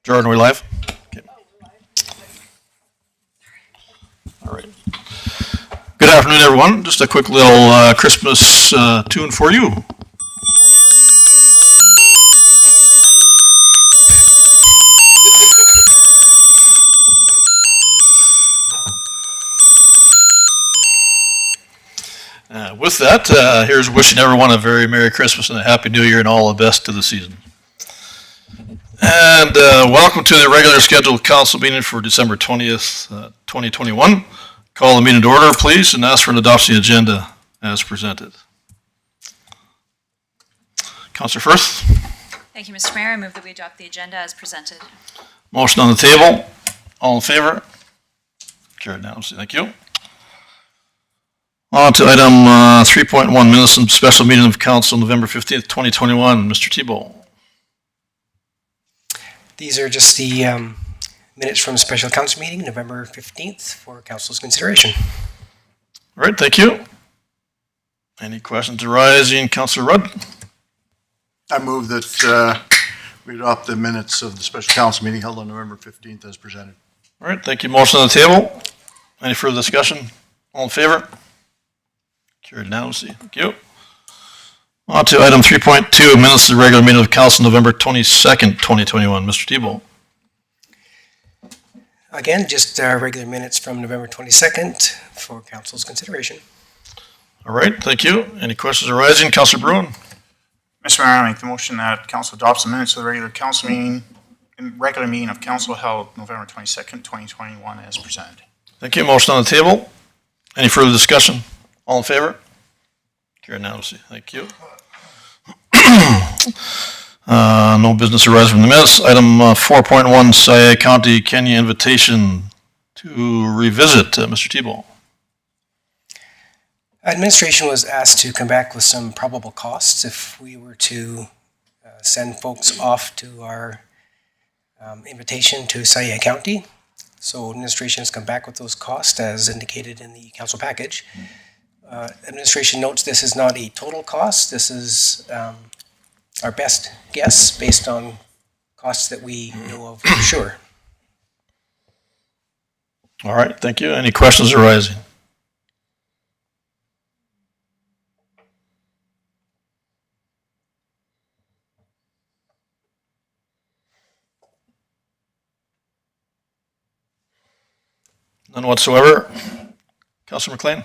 Jordan, we live? Okay. All right. Good afternoon, everyone. Just a quick little Christmas tune for you. With that, here's wishing everyone a very Merry Christmas and a Happy New Year and all the best to the season. And welcome to the regular scheduled council meeting for December 20th, 2021. Call the meeting to order, please, and ask for an adoption of the agenda as presented. Councillor Firth. Thank you, Mr. Mayor. I move that we adopt the agenda as presented. Motion on the table. All in favor? Carried unanimously. Thank you. On to item 3.1, minutes and special meeting of council November 15th, 2021. Mr. Thibault. These are just the minutes from a special council meeting, November 15th, for council's consideration. All right, thank you. Any questions arising? Councillor Rudd? I move that we adopt the minutes of the special council meeting held on November 15th as presented. All right, thank you. Motion on the table. Any further discussion? All in favor? Carried unanimously. Thank you. On to item 3.2, minutes of the regular meeting of council November 22nd, 2021. Mr. Thibault. Again, just regular minutes from November 22nd for council's consideration. All right, thank you. Any questions arising? Councillor Bruin? Mr. Mayor, I make the motion that council adopts the minutes of the regular meeting of council held November 22nd, 2021 as presented. Thank you. Motion on the table. Any further discussion? All in favor? Carried unanimously. Thank you. No business arising from the minutes. Item 4.1, Sayah County, Kenya invitation to revisit. Mr. Thibault. Administration was asked to come back with some probable costs if we were to send folks off to our invitation to Sayah County. So administration has come back with those costs as indicated in the council package. Administration notes this is not a total cost. This is our best guess based on costs that we know of for sure. All right, thank you. Any questions arising? None whatsoever. Councillor McLean?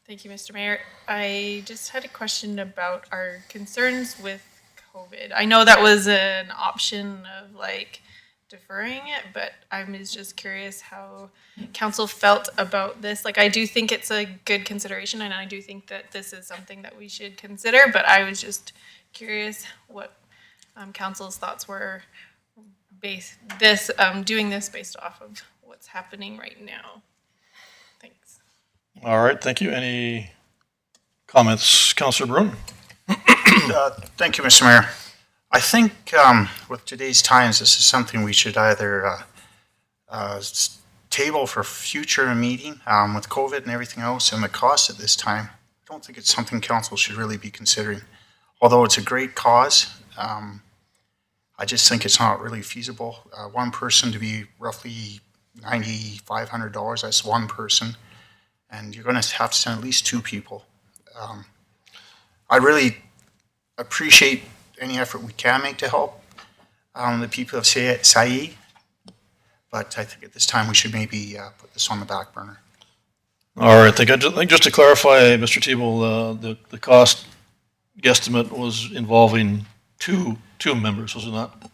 Thank you, Mr. Mayor. I just had a question about our concerns with COVID. I know that was an option of like deferring it, but I was just curious how council felt about this. Like, I do think it's a good consideration, and I do think that this is something that we should consider, but I was just curious what council's thoughts were doing this based off of what's happening right now. Thanks. All right, thank you. Any comments, Councillor Bruin? Thank you, Mr. Mayor. I think with today's times, this is something we should either table for future meeting with COVID and everything else and the cost at this time. I don't think it's something council should really be considering. Although it's a great cause, I just think it's not really feasible. One person to be roughly $9,500, that's one person. And you're going to have to send at least two people. I really appreciate any effort we can make to help the people of Sayah, but I think at this time we should maybe put this on the back burner. All right, I think just to clarify, Mr. Thibault, the cost guesstimate was involving two members, was it not?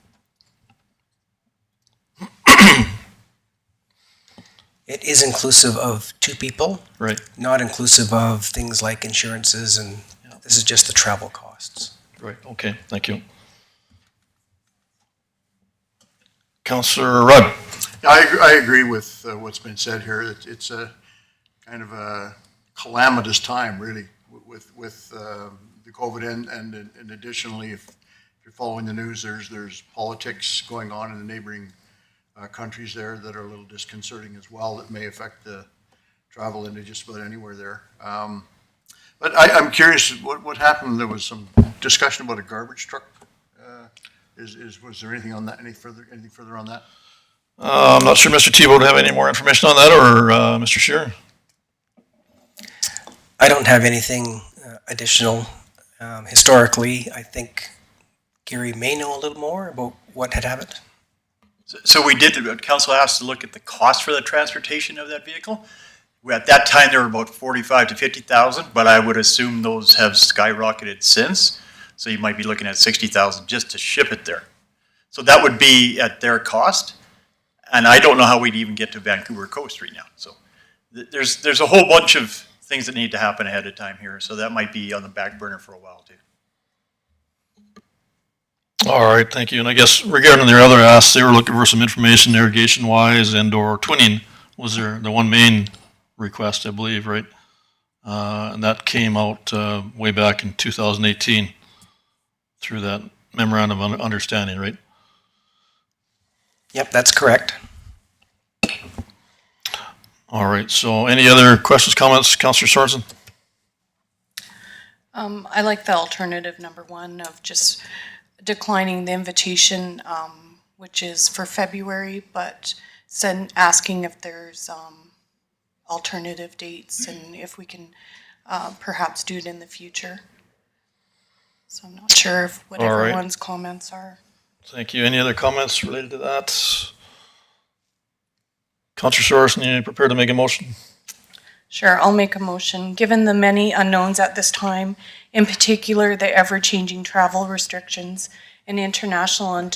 It is inclusive of two people, Right. not inclusive of things like insurances, and this is just the travel costs. Right, okay, thank you. Councillor Rudd. I agree with what's been said here. It's a kind of a calamitous time, really, with the COVID and additionally, if you're following the news, there's politics going on in the neighboring countries there that are a little disconcerting as well, that may affect the travel into just about anywhere there. But I'm curious what happened. There was some discussion about a garbage truck Was there anything on that, anything further on that? I'm not sure Mr. Tebow would have any more information on that, or Mr. Shearer. I don't have anything additional. Historically, I think Gary may know a little more about what had happened. So we did, council asked to look at the cost for the transportation of that vehicle. At that time, there were about 45 to 50,000, but I would assume those have skyrocketed since. So you might be looking at 60,000 just to ship it there. So that would be at their cost. And I don't know how we'd even get to Vancouver Coast right now. So there's a whole bunch of things that need to happen ahead of time here. So that might be on the back burner for a while too. All right, thank you. And I guess regarding their other asks, they were looking for some information irrigation wise and or twinning was the one main request, I believe, right? And that came out way back in 2018 through that memorandum of understanding, right? Yep, that's correct. All right, so any other questions, comments, Councillor Sorensen? I like the alternative number one of just declining the invitation, which is for February, but asking if there's alternative dates and if we can perhaps do it in the future. So I'm not sure if what All right. everyone's comments are. Thank you. Any other comments related to that? Councillor Sorensen, you prepared to make a motion? Sure, I'll make a motion. Given the many unknowns at this time, in particular the ever-changing travel restrictions and international and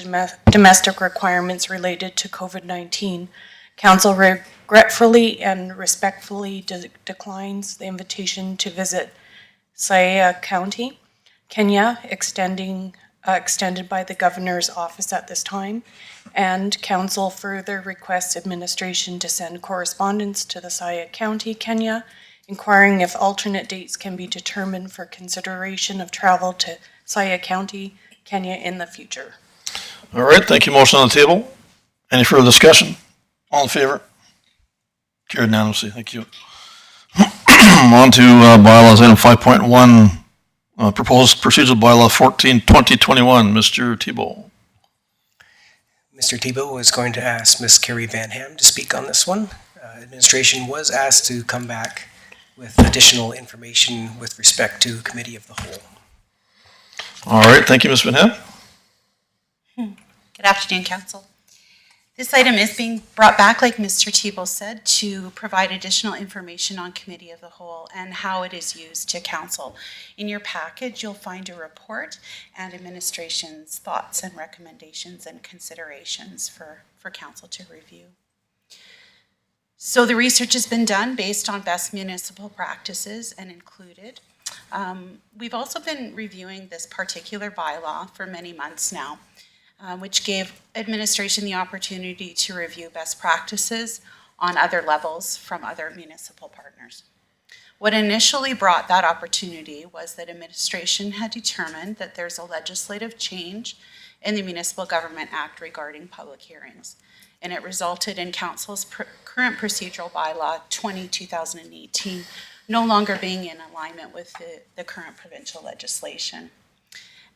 domestic requirements related to COVID-19, Council regretfully and respectfully declines the invitation to visit Saia County, Kenya, extended by the Governor's Office at this time, and Council further requests administration to send correspondence to the Saia County, Kenya, inquiring if alternate dates can be determined for consideration of travel to Saia County, Kenya in the future. All right, thank you. Motion on the table. Any further discussion? All in favor? Carried unanimously. Thank you. On to bylaws item 5.1. Proposed procedural bylaw 14/2021, Mr. Tebow. Mr. Tebow is going to ask Ms. Carrie Van Ham to speak on this one. Administration was asked to come back with additional information with respect to Committee of the Whole. All right, thank you, Ms. Van Ham. Good afternoon, Council. This item is being brought back, like Mr. Tebow said, to provide additional information on Committee of the Whole and how it is used to Council. In your package, you'll find a report and administration's thoughts and recommendations and considerations for Council to review. So the research has been done based on best municipal practices and included. We've also been reviewing this particular bylaw for many months now, which gave administration the opportunity to review best practices on other levels from other municipal partners. What initially brought that opportunity was that administration had determined that there's a legislative change in the Municipal Government Act regarding public hearings, and it resulted in Council's current procedural bylaw 2018 no longer being in alignment with the current provincial legislation.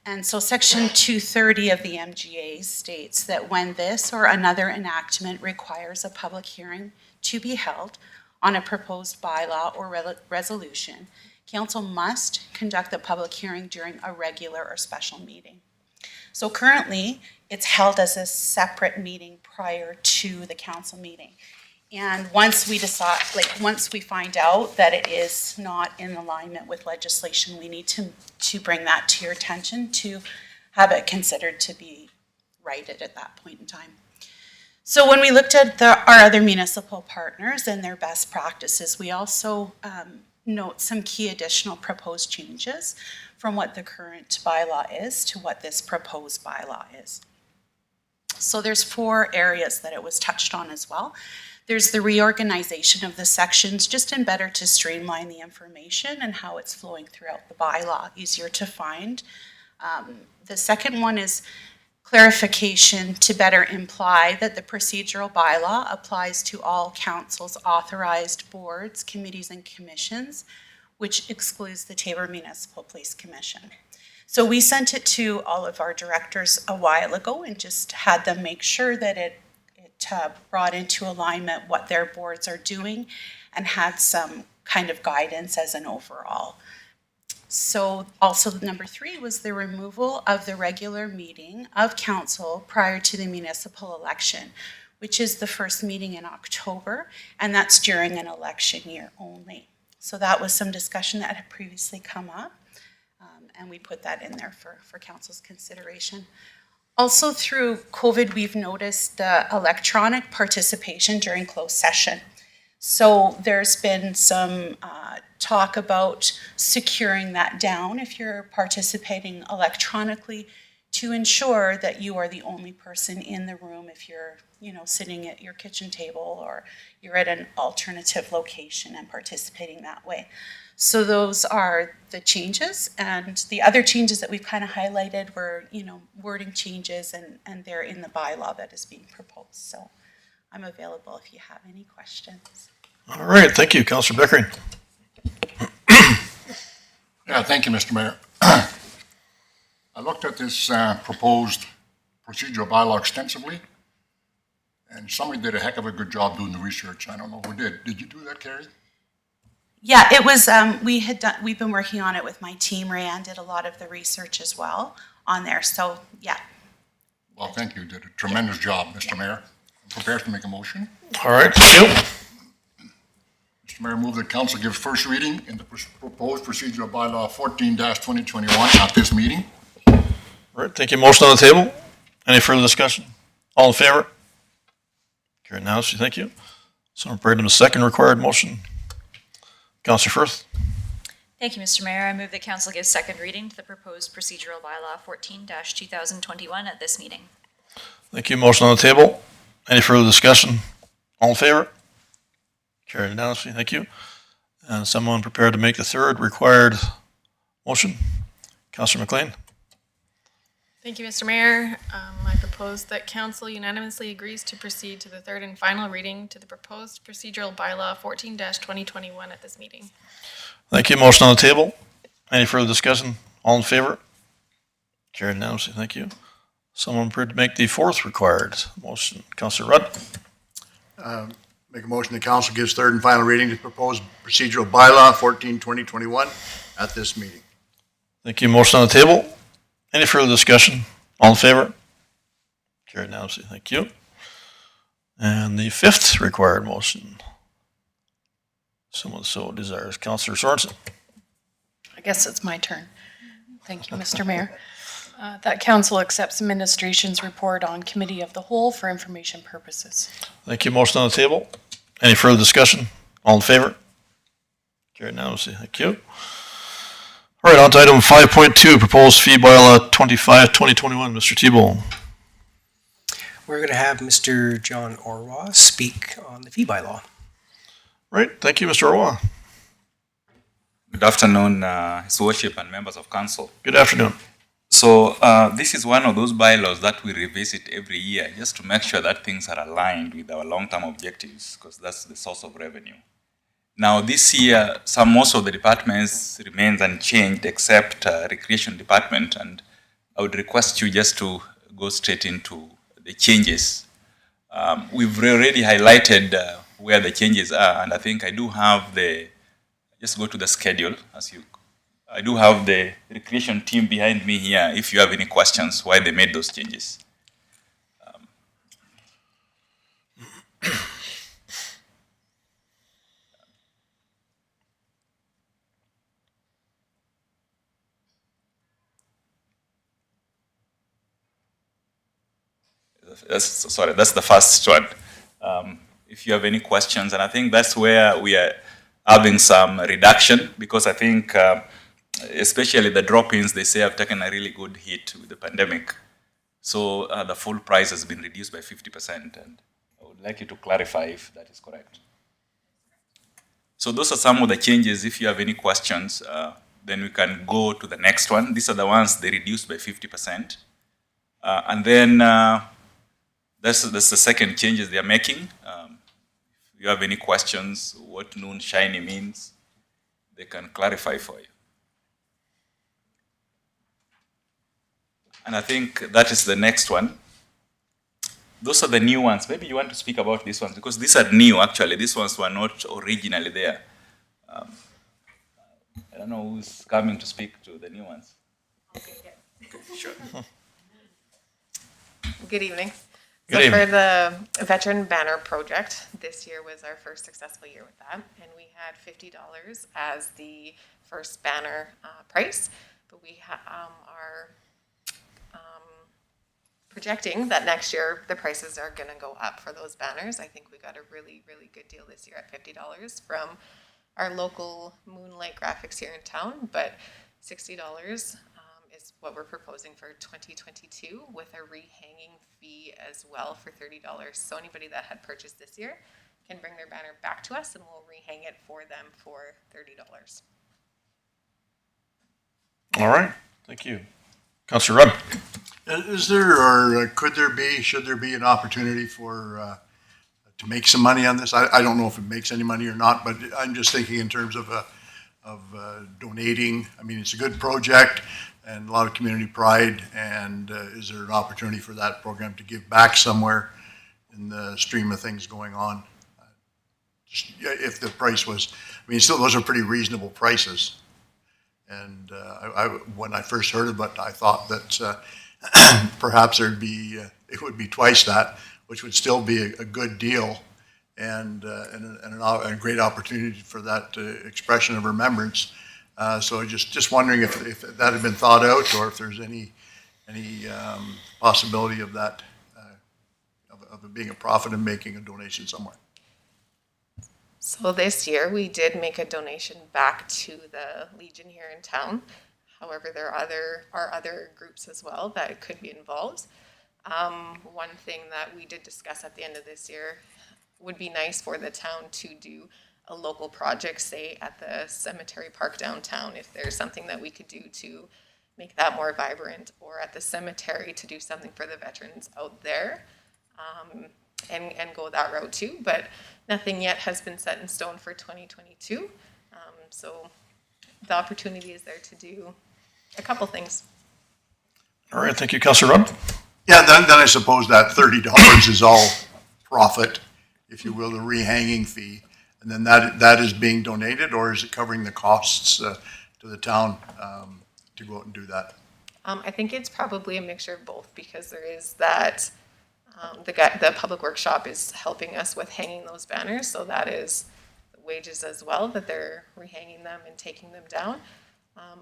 And so Section 230 of the MGA states that when this or another enactment requires a public hearing to be held on a proposed bylaw or resolution, Council must conduct the public hearing during a regular or special meeting. So currently, it's held as a separate meeting prior to the Council meeting. And once we decide, once we find out that it is not in alignment with legislation, we need to bring that to your attention to have it considered to be righted at that point in time. So when we looked at our other municipal partners and their best practices, we also note some key additional proposed changes from what the current bylaw is to what this proposed bylaw is. So there's 4 areas that it was touched on as well. There's the reorganization of the sections, just in better to streamline the information and how it's flowing throughout the bylaw, easier to find. The second one is clarification to better imply that the procedural bylaw applies to all Council's authorized boards, committees, and commissions, which excludes the Taber Municipal Police Commission. So we sent it to all of our directors a while ago and just had them make sure that it brought into alignment what their boards are doing and had some kind of guidance as an overall. So also number 3 was the removal of the regular meeting of council prior to the municipal election, which is the first meeting in October, and that's during an election year only. So that was some discussion that had previously come up, and we put that in there for council's consideration. Also through COVID, we've noticed electronic participation during closed session. So there's been some talk about securing that down if you're participating electronically to ensure that you are the only person in the room if you're, sitting at your kitchen table or you're at an alternative location and participating that way. So those are the changes, and the other changes that we've kind of highlighted were, wording changes, and they're in the bylaw that is being proposed. So I'm available if you have any questions. All right, thank you, Councillor Beckering. Yeah, thank you, Mr. Mayor. I looked at this proposed procedural bylaw extensively, and somebody did a heck of a good job doing the research. I don't know who did. Did you do that, Carrie? Yeah, it was, we've been working on it with my team. Rayanne did a lot of the research as well on there, so yeah. Well, thank you. You did a tremendous job, Mr. Mayor. I'm prepared to make a motion. All right, thank you. Mr. Mayor, move that council gives first reading in the proposed procedural bylaw 14-2021 at this meeting. All right, thank you. Motion on the table. Any further discussion? All in favor? Carried unanimously, thank you. So I'm prepared to the second required motion. Councillor Firth. Thank you, Mr. Mayor. I move that council give second reading to the proposed procedural bylaw 14-2021 at this meeting. Thank you. Motion on the table. Any further discussion? All in favor? Carried unanimously, thank you. And someone prepared to make the third required motion? Councillor McLean. Thank you, Mr. Mayor. I propose that council unanimously agrees to proceed to the third and final reading to the proposed procedural bylaw 14-2021 at this meeting. Thank you. Motion on the table. Any further discussion? All in favor? Carried unanimously, thank you. Someone prepared to make the fourth required motion? Councillor Rudd. Make a motion the council gives third and final reading to proposed procedural bylaw 14-2021 at this meeting. Thank you. Motion on the table. Any further discussion? All in favor? Carried unanimously, thank you. And the fifth required motion. Someone so desires. Councillor Sorensen. I guess it's my turn. Thank you, Mr. Mayor. That council accepts administration's report on committee of the whole for information purposes. Thank you. Motion on the table. Any further discussion? All in favor? Carried unanimously, thank you. All right, on to item 5.2, proposed fee bylaw 25-2021. Mr. Thibault. We're going to have Mr. John Orwa speak on the fee bylaw. Right, thank you, Mr. Orwa. Good afternoon, His Worship and members of council. Good afternoon. So this is one of those bylaws that we revisit every year just to make sure that things are aligned with our long-term objectives, because that's the source of revenue. Now this year, most of the departments remains unchanged except Recreation Department, and I would request you just to go straight into the changes. We've already highlighted where the changes are, and I think I do have just go to the schedule I do have the recreation team behind me here if you have any questions why they made those changes. That's the first one. If you have any questions, and I think that's where we are having some reduction, because I think especially the drop-ins, they say have taken a really good hit with the pandemic. So the full price has been reduced by 50%, and I would like you to clarify if that is correct. So those are some of the changes. If you have any questions, then we can go to the next one. These are the ones they reduced by 50%. And then that's the second changes they are making. If you have any questions, what noon shiny means, they can clarify for you. And I think that is the next one. Those are the new ones. Maybe you want to speak about these ones because these are new actually. These ones were not originally there. I don't know who's coming to speak to the new ones. Good evening. Good So evening. for the Veteran Banner Project, this year was our first successful year with that, and we had $50 as the first banner price. But we are projecting that next year the prices are going to go up for those banners. I think we got a really, really good deal this year at $50 from our local Moonlight Graphics here in town, but $60 is what we're proposing for 2022 with a rehanging fee as well for $30. So anybody that had purchased this year can bring their banner back to us and we'll rehang it for them for $30. All right, thank you. Councillor Rudd. Is there, or could there be, should there be an opportunity for, to make some money on this? I don't know if it makes any money or not, but I'm just thinking in terms of donating. I mean, it's a good project and a lot of community pride, and is there an opportunity for that program to give back somewhere in the stream of things going on? Just, if the price was, I mean, still, those are pretty reasonable prices. And when I first heard of it, I thought that perhaps there'd be, it would be twice that, which would still be a good deal and a great opportunity for that expression of remembrance. So just wondering if that had been thought out, or if there's any possibility of that, of it being a profit and making a donation somewhere. So this year we did make a donation back to the Legion here in town. However, there are other groups as well that could be involved. One thing that we did discuss at the end of this year would be nice for the town to do a local project, say at the cemetery park downtown, if there's something that we could do to make that more vibrant, or at the cemetery to do something for the veterans out there, and go that route too. But nothing yet has been set in stone for 2022. So the opportunity is there to do a couple things. All right, thank you, Councillor Rudd. Yeah, then I suppose that $30 is all profit, if you will, the rehanging fee. And then that is being donated, or is it covering the costs to the town to go out and do that? I think it's probably a mixture of both, because there is that, the public workshop is helping us with hanging those banners, so that is the wages as well, that they're rehanging them and taking them down.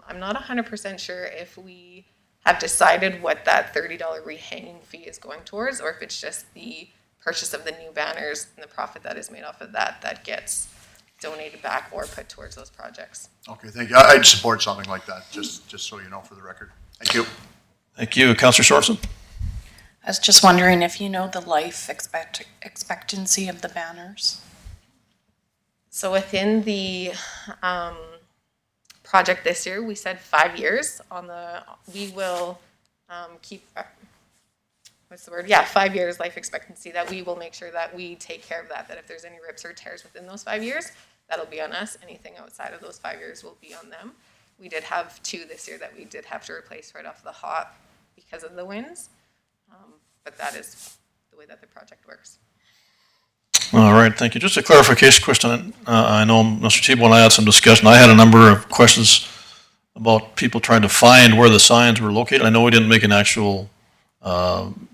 I'm not 100% sure if we have decided what that $30 rehanging fee is going towards, or if it's just the purchase of the new banners and the profit that is made off of that gets donated back or put towards those projects. Okay, thank you. I'd support something like that, just so you know, for the record. Thank you. Thank you, Councillor Sorensen. I was just wondering if you know the life expectancy of the banners? So within the project this year, we said 5 years on the, we will keep, what's the word? Yeah, 5 years life expectancy, that we will make sure that we take care of that if there's any rips or tears within those 5 years, that'll be on us. Anything outside of those 5 years will be on them. We did have 2 this year that we did have to replace right off the hop because of the winds. But that is the way that the project works. All right, thank you. Just a clarification question. I know Mr. Tebow and I had some discussion. I had a number of questions about people trying to find where the signs were located. I know we didn't make an actual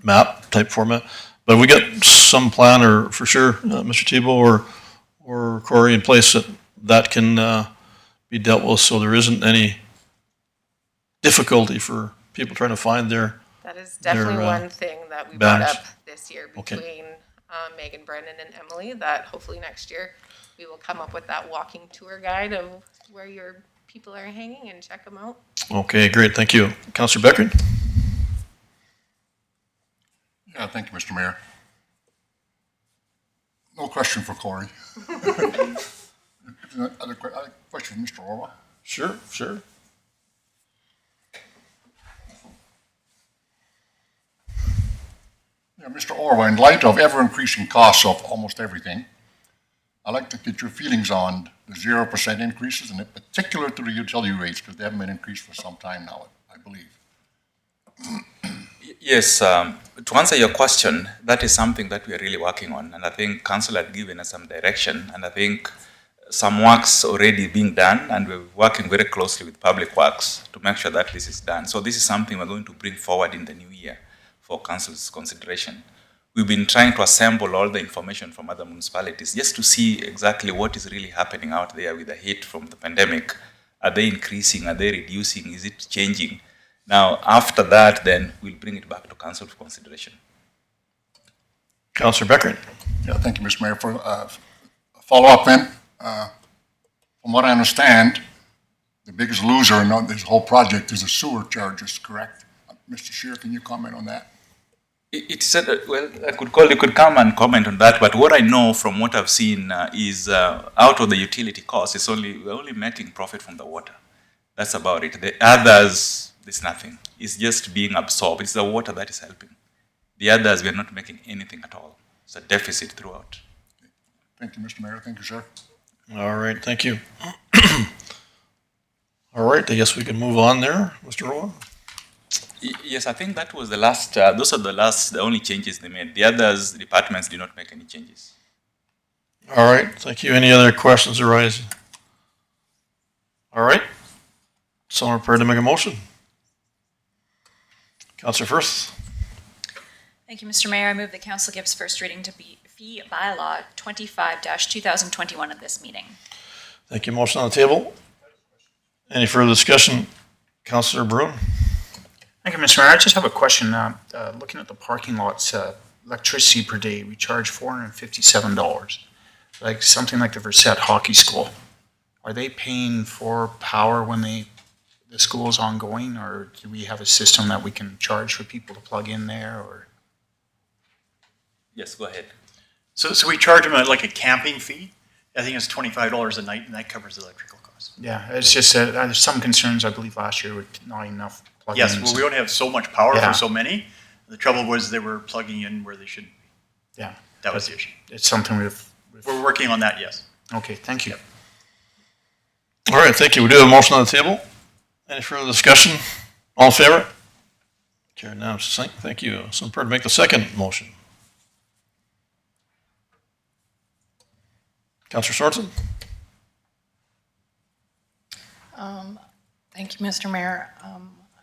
map type format, but we got some plan, or for sure, Mr. Tebow or Corey, in place that can be dealt with, so there isn't any difficulty for people trying to find their. That is definitely their, one thing that we brought banners. up this year Okay. between Megan, Brennan, and Emily, that hopefully next year we will come up with that walking tour guide of where your people are hanging and check them out. Okay, great, thank you. Councillor Beckert? Yeah, thank you, Mr. Mayor. No question for Corey. Other question, Mr. Orwa? Sure. Yeah, Mr. Orwa, in light of ever-increasing costs of almost everything, I'd like to get your feelings on the 0% increases, and in particular to the utility rates, because they haven't been increased for some time now, I believe. Yes, to answer your question, that is something that we are really working on, and I think council had given us some direction, and I think some works already being done, and we're working very closely with Public Works to make sure that this is done. So this is something we're going to bring forward in the new year for council's consideration. We've been trying to assemble all the information from other municipalities just to see exactly what is really happening out there with the hit from the pandemic. Are they increasing? Are they reducing? Is it changing? Now, after that, then we'll bring it back to council for consideration. Councillor Becker. Yeah, thank you, Mr. Mayor. For a follow-up then, from what I understand, the biggest loser in this whole project is the sewer charges, correct? Mr. Shear, can you comment on that? It said, well, you could come and comment on that, but what I know from what I've seen is out of the utility costs, we're only making profit from the water. That's about it. The others, there's nothing. It's just being absorbed. It's the water that is helping. The others, we're not making anything at all. It's a deficit throughout. Thank you, Mr. Mayor. Thank you, sir. All right, thank you. All right, I guess we can move on there, Mr. Rowan. Yes, I think that was the last, those are the only changes they made. The others, departments did not make any changes. All right, thank you. Any other questions arising? All right. Someone prepared to make a motion? Councillor Firth. Thank you, Mr. Mayor. I move that council gives first reading to fee bylaw 25-2021 at this meeting. Thank you. Motion on the table. Any further discussion? Councillor Broom. Thank you, Mr. Mayor. I just have a question. Looking at the parking lots, electricity per day, we charge $457. Like something like the Versette Hockey School. Are they paying for power when the school is ongoing, or do we have a system that we can charge for people to plug in there? Or Yes, go ahead. So we charge them like a camping fee. I think it's $25 a night, and that covers the electrical costs. yeah, it's just there's some concerns. I believe last year with not enough plug-ins. Yes, well, we only have so much power Yeah. for so many. The trouble was they were plugging in where they shouldn't be. Yeah, That was the issue. it's something We're working on that, yes. Okay, thank you. All right, thank you. We do have a motion on the table. Any further discussion? All in favor? Carried now. Thank you. Someone prepared to make the second motion. Councillor Sorensen. Thank you, Mr. Mayor.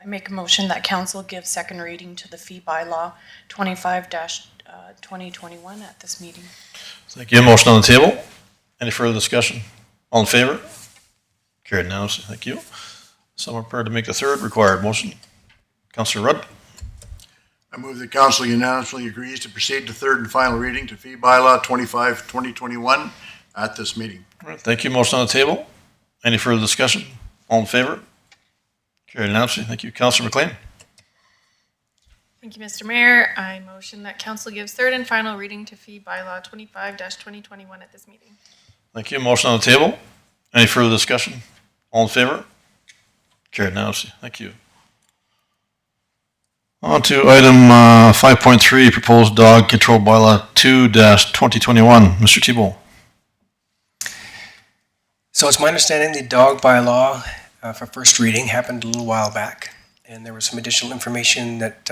I make a motion that council give second reading to the fee bylaw 25-2021 at this meeting. Thank you. Motion on the table. Any further discussion? All in favor? Carried now. Thank you. Someone prepared to make the third required motion. Councillor Rudd. I move that council unanimously agrees to proceed to third and final reading to fee bylaw 25-2021 at this meeting. All right, thank you. Motion on the table. Any further discussion? All in favor? Carried unanimously. Thank you. Councillor McLean. Thank you, Mr. Mayor. I motion that council gives third and final reading to fee bylaw 25-2021 at this meeting. Thank you. Motion on the table. Any further discussion? All in favor? Carried unanimously. Thank you. On to item 5.3, proposed dog control bylaw 2-2021. Mr. Thibault. So it's my understanding the dog bylaw for first reading happened a little while back, and there was some additional information that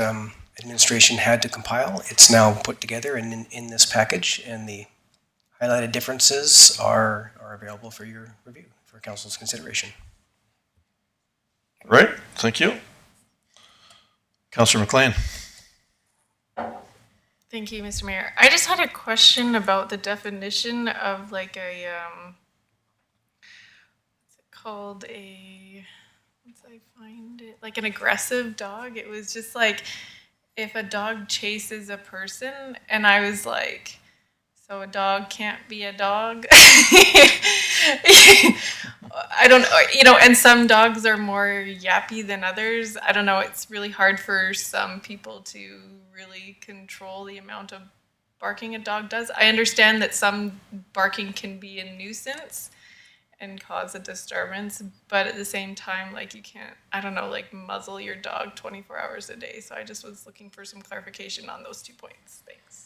administration had to compile. It's now put together and in this package, and the highlighted differences are available for your review, for council's consideration. All right. Thank you. Councillor McLean. Thank you, Mr. Mayor. I just had a question about the definition of like a, what's it called? Once I find it, like an aggressive dog. It was just like if a dog chases a person, and I was like, so a dog can't be a dog? I don't know, and some dogs are more yappy than others. I don't know, it's really hard for some people to really control the amount of barking a dog does. I understand that some barking can be a nuisance and cause a disturbance, but at the same time, like you can't, I don't know, like muzzle your dog 24 hours a day. So I just was looking for some clarification on those 2 points. Thanks.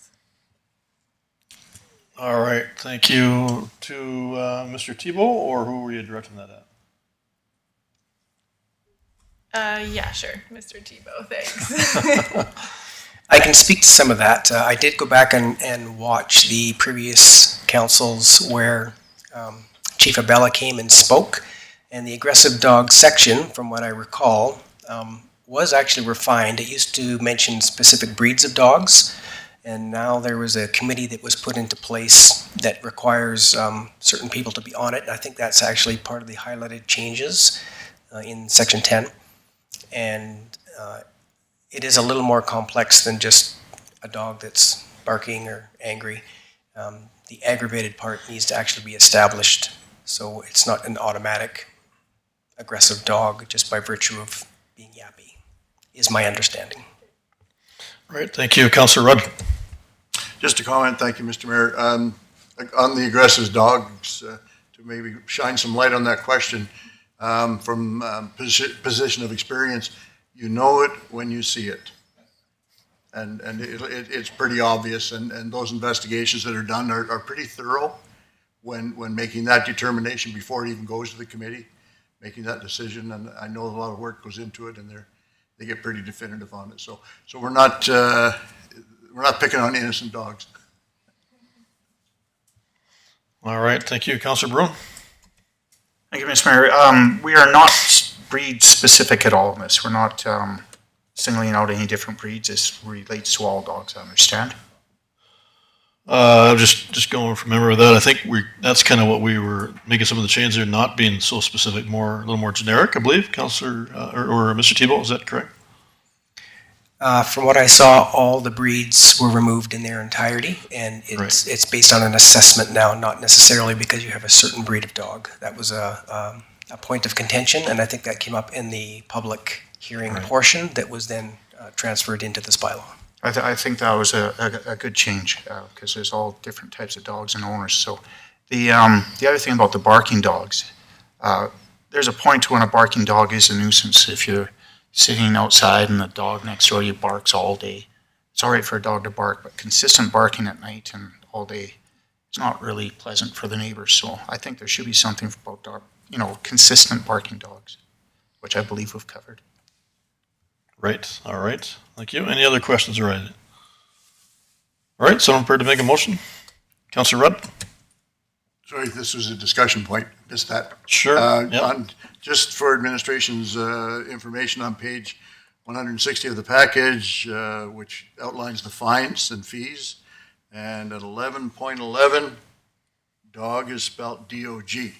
All right. Thank you to Mr. Thibault, or who were you directing that at? Yeah, sure, Mr. Tebow, thanks. I can speak to some of that. I did go back and watch the previous councils where Chief Abella came and spoke, and the aggressive dog section, from what I recall, was actually refined. It used to mention specific breeds of dogs, and now there was a committee that was put into place that requires certain people to be on it. I think that's actually part of the highlighted changes in Section 10. And it is a little more complex than just a dog that's barking or angry. The aggravated part needs to actually be established, so it's not an automatic aggressive dog just by virtue of being yappy, is my understanding. Right, thank you. Councillor Rudd. Just a comment, thank you, Mr. Mayor. On the aggressive dogs, to maybe shine some light on that question, from position of experience, you know it when you see it. And it's pretty obvious, and those investigations that are done are pretty thorough when making that determination before it even goes to the committee, making that decision, and I know a lot of work goes into it, and they get pretty definitive on it. So we're not picking on innocent dogs. All right, thank you. Councillor Bruin. Thank you, Mr. Mayor. We are not breed specific at all in this. We're not singling out any different breeds. This relates to all dogs, I understand. Just going from memory of that, I think that's kind of what we were making some of the changes there, not being so specific, a little more generic, I believe, Councillor, or Mr. Tebow, is that correct? From what I saw, all the breeds were removed in their entirety, and it's based on an assessment now, not necessarily because you have a certain breed of dog. That was a point of contention, and I think that came up in the public hearing portion that was then transferred into this bylaw. I think that was a good change because there's all different types of dogs and owners. So the other thing about the barking dogs, there's a point to when a barking dog is a nuisance. If you're sitting outside and the dog next door you barks all day, it's all right for a dog to bark, but consistent barking at night and all day, it's not really pleasant for the neighbors. So I think there should be something about consistent barking dogs, which I believe we've covered. Right, all right, thank you. Any other questions or anything? All right, someone prepared to make a motion? Councillor Rudd? Sorry, this was a discussion point, missed that. Sure, Just for administration's information on page 160 of the package, which outlines the fines and fees, and at 11.11, dog is spelled D-O-G.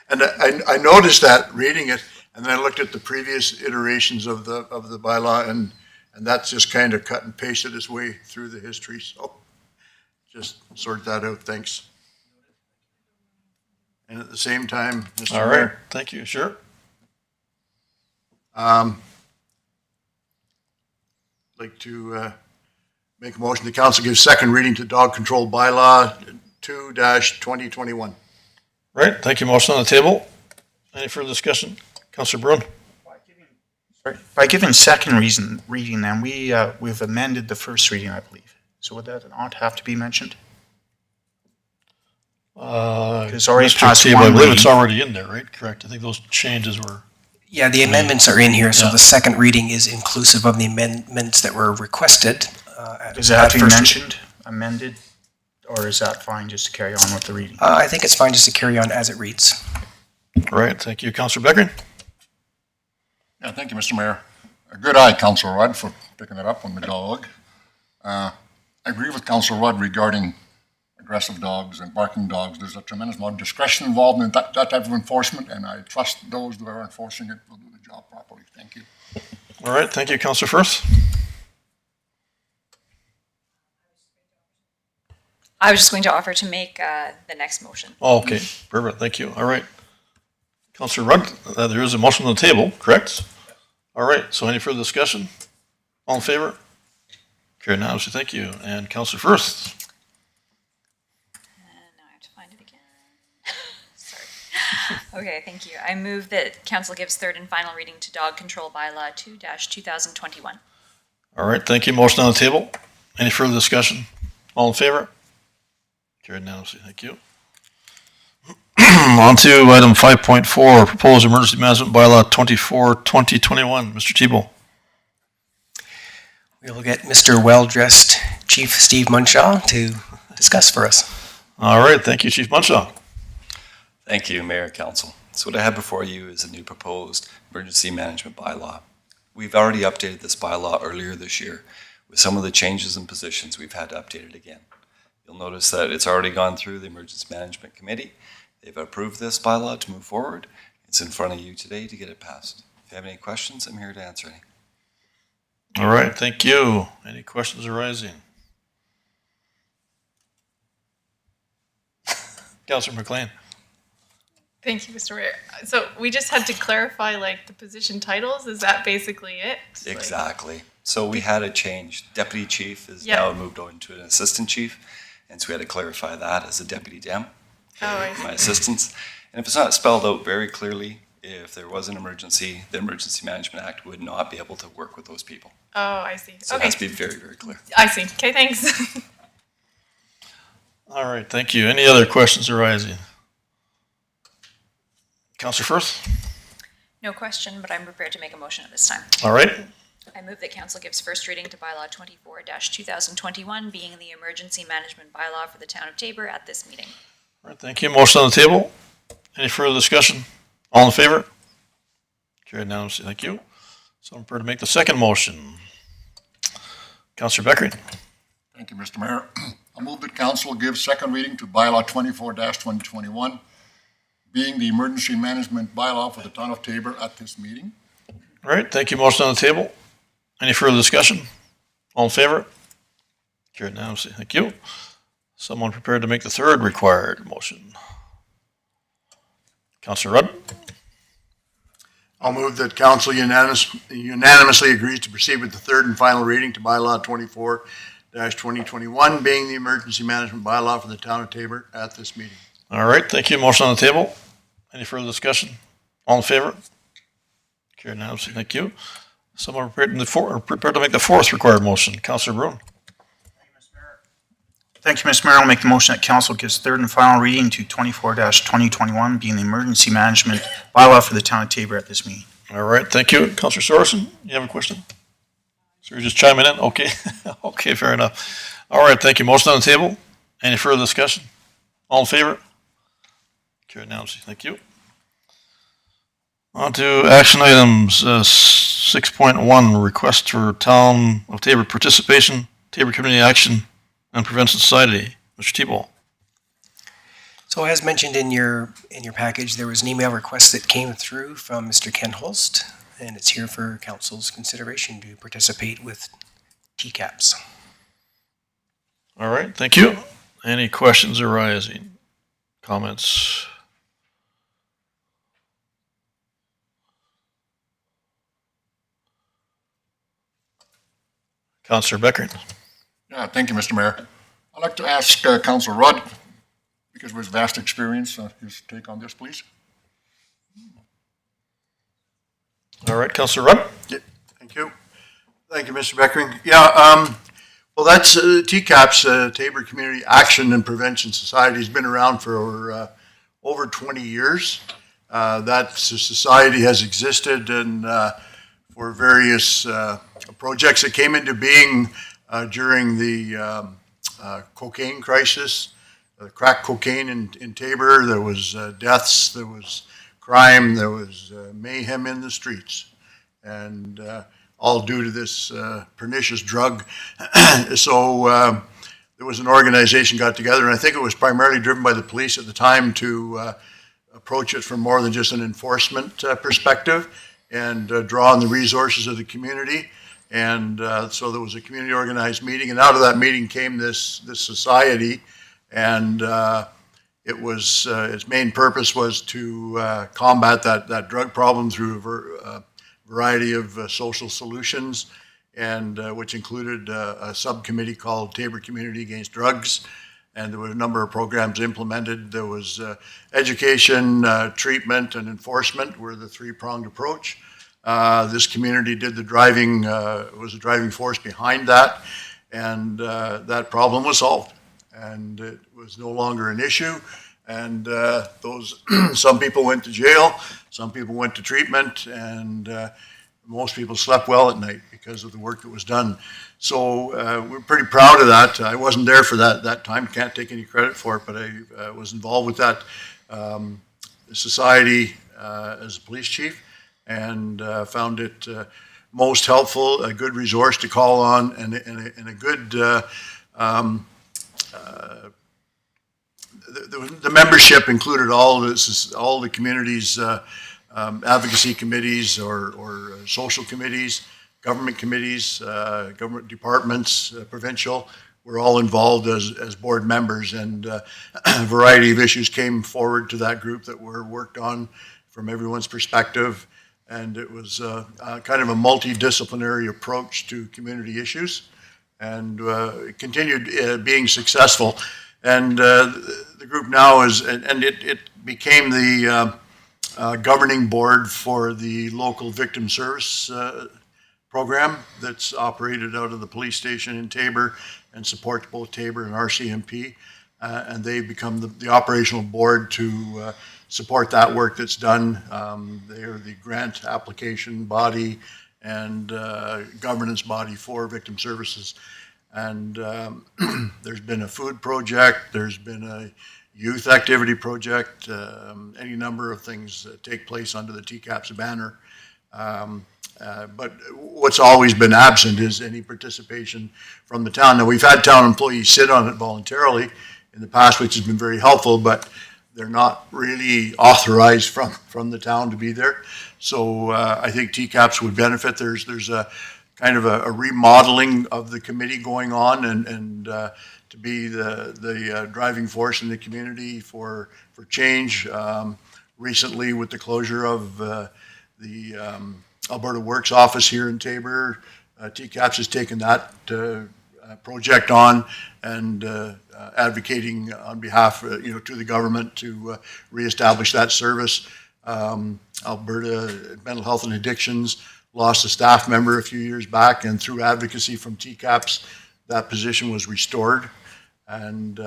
And I noticed that reading it, and then I looked at the previous iterations of the bylaw, and that's just kind of cut and pasted its way through the history. So just sort that out. Thanks. And at the same time, Mr. all Mayor, right, thank you, sure. like to make a motion the council gives second reading to dog control bylaw 2-2021. Right, thank you. Motion on the table. Any further discussion? Councillor Bruin? By giving second reading, then we've amended the first reading, I believe. So would that not have to be mentioned? It's already Mr. passed Tebow, one I believe reading. it's already in there, right? Correct. I think those changes were. Yeah, the amendments are in here, so Yeah. the second reading is inclusive of the amendments that were requested. Does that have to be first mentioned, amended, or is that fine just to carry on with the reading? I think it's fine just to carry on as it reads. Right, thank you. Councillor Beckering? Yeah, thank you, Mr. Mayor. A good eye, Councillor Rudd, for picking it up on the dog. I agree with Councillor Rudd regarding aggressive dogs and barking dogs. There's a tremendous amount of discretion involved in that type of enforcement, and I trust those that are enforcing it will do the job properly. Thank you. All right, thank you. Councillor Firth? I was just going to offer to make the next motion. Oh, okay, perfect, thank you. All right. Councillor Rudd, there is a motion on the table, correct? All right, so any further discussion? All in favor? Carried unanimously, thank you. And Councillor Firth? And now I have to find it again. Sorry. Okay, thank you. I move that council gives third and final reading to dog control bylaw 2-2021. All right, thank you. Motion on the table. Any further discussion? All in favor? Carried unanimously, thank you. On to item 5.4, proposed emergency management bylaw 24-2021. Mr. Tebow. We will get Mr. Well-Dressed Chief Steve Munshaw to discuss for us. All right, thank you, Chief Munshaw. Thank you, Mayor, Council. So what I have before you is a new proposed emergency management bylaw. We've already updated this bylaw earlier this year. With some of the changes in positions, we've had to update it again. You'll notice that it's already gone through the Emergency Management Committee. They've approved this bylaw to move forward. It's in front of you today to get it passed. If you have any questions, I'm here to answer any. All right, thank you. Any questions arising? Councilor McLean. Thank you, Mr. Mayor. So we just had to clarify like the position titles. Is that basically it? Like- Exactly. So we had a change. Deputy chief is now moved on to an assistant chief. And so we had to clarify that as a deputy dem. Oh, I see. My assistants. And if it's not spelled out very clearly, if there was an emergency, the Emergency Management Act would not be able to work with those people. Oh, I see. So it Okay. has to be very, very clear. I see. Okay, thanks. All right, thank you. Any other questions arising? Councilor Firth? No question, but I'm prepared to make a motion at this time. All right, I move that council gives first reading to bylaw 24-2021, being the emergency management bylaw for the town of Tabor at this meeting. all right, thank you. Motion on the table. Any further discussion? All in favor? Carried unanimously, thank you. So I'm prepared to make the second motion. Councilor Beckering. Thank you, Mr. Mayor. I move that council give second reading to bylaw 24-2021, being the emergency management bylaw for the town of Tabor at this meeting. All right, thank you. Motion on the table. Any further discussion? All in favor? Carried unanimously, thank you. Someone prepared to make the third required motion. Councilor Rudd. I'll move that council unanimously agrees to proceed with the third and final reading to bylaw 24-2021, being the emergency management bylaw for the town of Tabor at this meeting. All right, thank you. Motion on the table. Any further discussion? All in favor? Carried unanimously, thank you. Someone prepared to make the fourth required motion. Councilor Bruin. Thank you, Mr. Mayor. I'll make the motion that council gives third and final reading to 24-2021, being the emergency management bylaw for the town of Tabor at this meeting. All right, thank you. Councilor Sorensen, you have a question? So you're just chiming in? Okay, okay, fair enough. All right, thank you. Motion on the table. Any further discussion? All in favor? Carried unanimously, thank you. On to action items, 6.1, request for Town of Tabor participation, Tabor Community Action and Prevention Society. Mr. Tebow. So as mentioned in your package, there was an email request that came through from Mr. Ken Holst, and it's here for council's consideration to participate with TCAPs. All right, thank you. Any questions arising? Comments? Councilor Beckering. Yeah, thank you, Mr. Mayor. I'd like to ask Councilor Rudd, because of his vast experience, his take on this, please. All right, Councilor Rudd. Yeah, thank you. Thank you, Mr. Beckering. Yeah, well, that's TCAP's, Tabor Community Action and Prevention Society has been around for over 20 years. That society has existed and for various projects that came into being during the cocaine crisis, crack cocaine in Tabor. There was deaths, there was crime, there was mayhem in the streets, and all due to this pernicious drug. So there was an organization got together, and I think it was primarily driven by the police at the time to approach it from more than just an enforcement perspective and draw on the resources of the community. And so there was a community organized meeting, and out of that meeting came this society, and it was its main purpose was to combat that drug problem through a variety of social solutions, and which included a subcommittee called Tabor Community Against Drugs, and there were a number of programs implemented. There was education, treatment, and enforcement were the three-pronged approach. This community did the driving, was the driving force behind that, and that problem was solved. And it was no longer an issue, And those, some people went to jail, some people went to treatment, and most people slept well at night because of the work that was done. So we're pretty proud of that. I wasn't there for that time, can't take any credit for it, but I was involved with that society as a police chief, and found it most helpful, a good resource to call on, and a good the membership included all the community's advocacy committees or social committees, government committees, government departments, provincial. We're all involved as board members, and a variety of issues came forward to that group that were worked on from everyone's perspective. And it was kind of a multidisciplinary approach to community issues, and it continued being successful. And the group now is, and it became the governing board for the local victim service program that's operated out of the police station in Taber and supports both Taber and RCMP. And they've become the operational board to support that work that's done. They are the grant application body and governance body for victim services. And there's been a food project, there's been a youth activity project, any number of things that take place under the TCAPS banner. But what's always been absent is any participation from the town. Now, we've had town employees sit on it voluntarily in the past, which has been very helpful, but they're not really authorized from the town to be there. So I think TCAPS would benefit. There's a kind of a remodeling of the committee going on, and to be the driving force in the community for change. Recently, with the closure of the Alberta Works office here in Taber, TCAPS has taken that project on and advocating on behalf, to the government to reestablish that service. Alberta Mental Health and Addictions lost a staff member a few years back, and through advocacy from TCAPS, that position was restored. And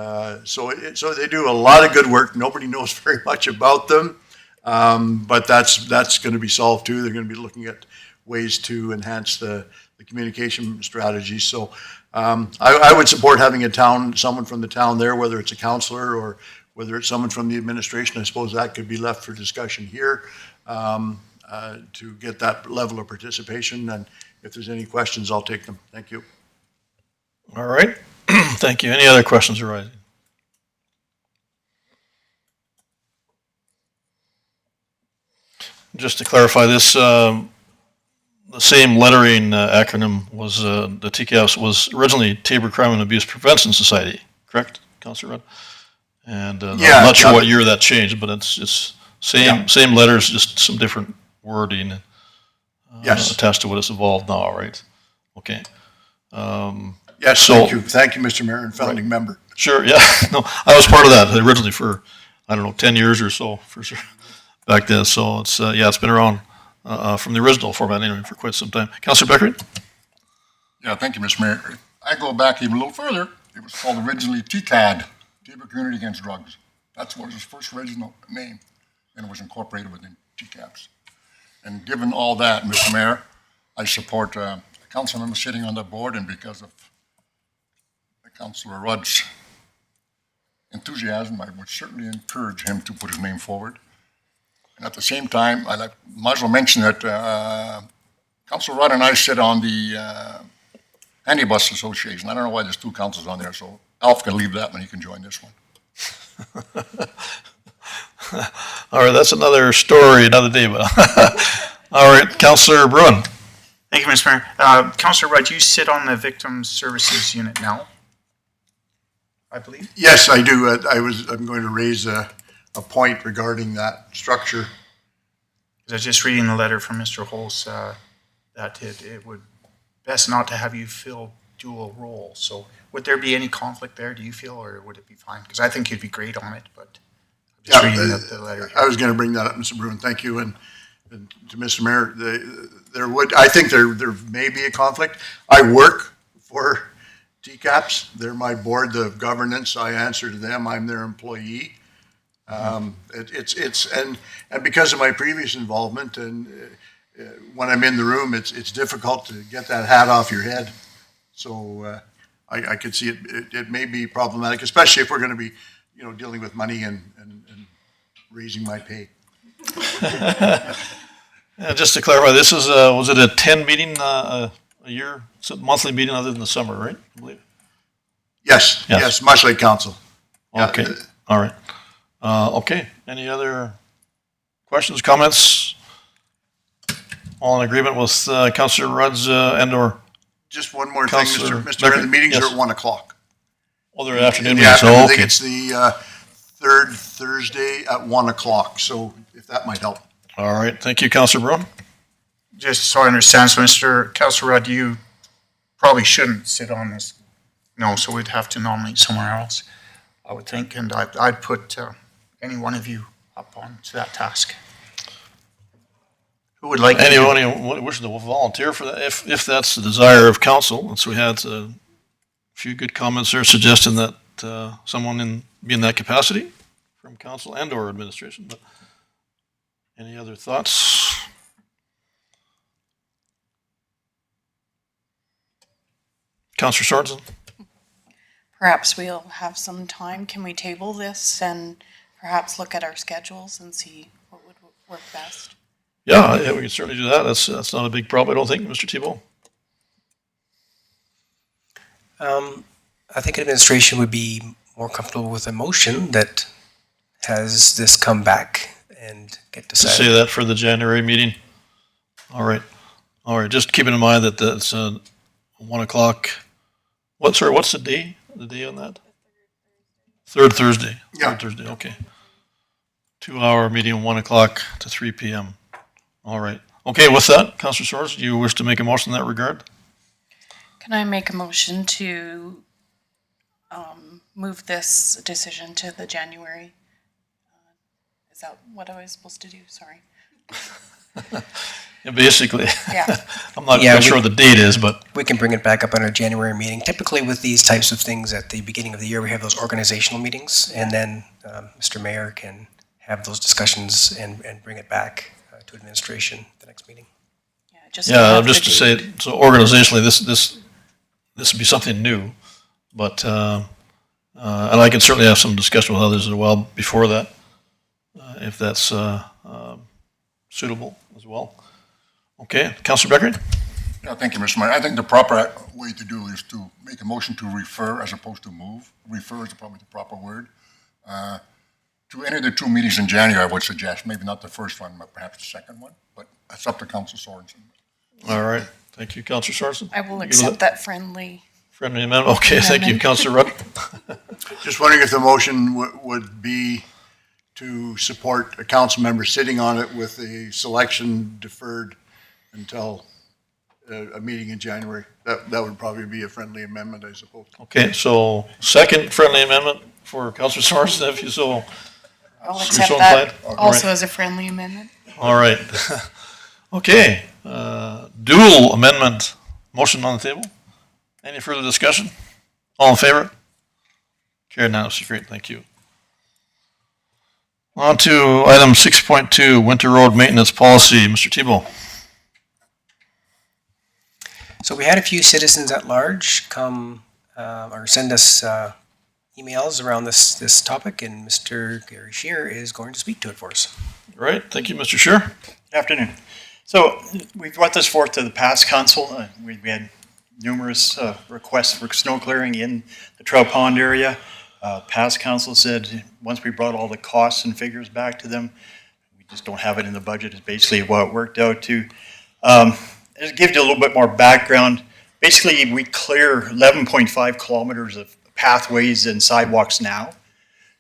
so they do a lot of good work. Nobody knows very much about them, but that's going to be solved too. They're going to be looking at ways to enhance the communication strategies. So I would support having someone from the town there, whether it's a councillor or whether it's someone from the administration. I suppose that could be left for discussion here to get that level of participation. And if there's any questions, I'll take them. Thank you. All right. Thank you. Any other questions arising? Just to clarify this, the same lettering acronym was, the TCAPS was originally Taber Crime and Abuse Prevention Society, correct, Councillor Rudd? And Yeah, I'm not sure yeah. what year that changed, but it's same letters, just some different wording Yes. attached to what it's evolved now, right? Okay. Yes, So- thank you. Thank you, Mr. Mayor and founding member. Sure, yeah. No, I was part of that originally for, 10 years or so, for sure, back then. So it's, it's been around from the original format anyway for quite some time. Councillor Beckert? Yeah, thank you, Mr. Mayor. I go back even a little further. It was called originally TCAD, Taber Community Against Drugs. That's what was its first original name, and it was incorporated within TCAPS. And given all that, Mr. Mayor, I support a council member sitting on the board, and because of Councillor Rudd's enthusiasm, I would certainly encourage him to put his name forward. And at the same time, might as well mention that Councillor Rudd and I sit on the Handy Bus Association. I don't know why there's two councils on there, so Alf can leave that one, he can join this one. All right, that's another story, another day, but, all right, Councillor Bruin? Thank you, Mr. Mayor. Councillor Rudd, you sit on the Victim Services Unit now, I believe? Yes, I do. I'm going to raise a point regarding that structure. I was just reading the letter from Mr. Holz that it would best not to have you fill dual roles. So would there be any conflict there, do you feel, or would it be fine? Because I think you'd be great on it, but I'm just reading the letter here. I was going to bring that up, Mr. Bruin. Thank you. And to Mr. Mayor, I think there may be a conflict. I work for TCAPS. They're my board of governance. I answer to them. I'm their employee. And because of my previous involvement and when I'm in the room, it's difficult to get that hat off your head. So I could see it may be problematic, especially if we're going to be, dealing with money and raising my pay. Just to clarify, this is, was it a 10 meeting a year? It's a monthly meeting other than the summer, right? I believe. Yes, much like council. Yeah. Okay, all right. Okay, any other questions, comments? All in agreement with Councillor Rudd's and/or? Just one more thing, Councillor Mr. Becker? Mayor, the meetings Yes. are at 1:00. Oh, they're afternoon In the meetings, afternoon. oh, I think okay. it's the third Thursday at 1:00, so if that might help. All right, thank you, Councillor Brown. Just so I understand, so Mr. Councilor Rudd, you probably shouldn't sit on this. No, so we'd have to nominate somewhere else, I would think, and I'd put any one of you up on to that task. Who would like to do- Anyone who wishes to volunteer for that, if that's the desire of council, and so we had a few good comments there suggesting that someone be in that capacity from council and/or administration, but any other thoughts? Councillor Sorensen? Perhaps we'll have some time. Can we table this and perhaps look at our schedules and see what would work best? Yeah, we can certainly do that. That's not a big problem, I don't think, Mr. Thibault. I think administration would be more comfortable with a motion that has this come back and get To say decided. that for the January meeting. All right, just keeping in mind that that's 1:00. What's the day on that? Third Thursday. Yeah. Third Thursday, okay. 2-hour meeting, 1:00 to 3 p.m. All right. Okay, with that, Councillor Soares, do you wish to make a motion in that regard? Can I make a motion to move this decision to the January? Is that what I was supposed to do? Sorry. Yeah, basically, Yeah. I'm not Yeah, quite sure what the date is, but We can bring it back up on our January meeting. Typically with these types of things at the beginning of the year, we have those organizational meetings, and then Mr. Mayor can have those discussions and bring it back to administration at the next meeting. Yeah, just to yeah, have just the to date. say, so organizationally, this would be something new, but, and I can certainly have some discussion with others as well before that, if that's suitable as well. Okay, Councillor Becker? Yeah, thank you, Mr. Mayor. I think the proper way to do is to make a motion to refer as opposed to move. Refer is probably the proper word. To any of the two meetings in January, I would suggest, maybe not the first one, but perhaps the second one, but that's up to Council Sorensen. All right, thank you, Councillor Sorensen. I will You accept that friendly. Friendly amendment, okay, thank you, Councillor Rudd. Just wondering if the motion would be to support a council member sitting on it with the selection deferred until a meeting in January. That would probably be a friendly amendment, I suppose. Okay, so second friendly amendment for Councillor Sorensen, if you so. I'll You're accept so that inclined? also as a friendly amendment. All right. Okay, dual amendment, motion on the table. Any further discussion? All in favor? Carried unanimously, great, thank you. On to item 6.2, Winter Road Maintenance Policy, Mr. Thibault. So we had a few citizens at large come or send us emails around this topic, and Mr. Gary Shear is going to speak to it for us. All right, thank you, Mr. Shear. Good afternoon. So we brought this forth to the past council. We had numerous requests for snow clearing in the Trout Pond area. Past council said, once we brought all the costs and figures back to them, we just don't have it in the budget, is basically what it worked out to. Just give you a little bit more background. Basically, we clear 11.5 kilometers of pathways and sidewalks now.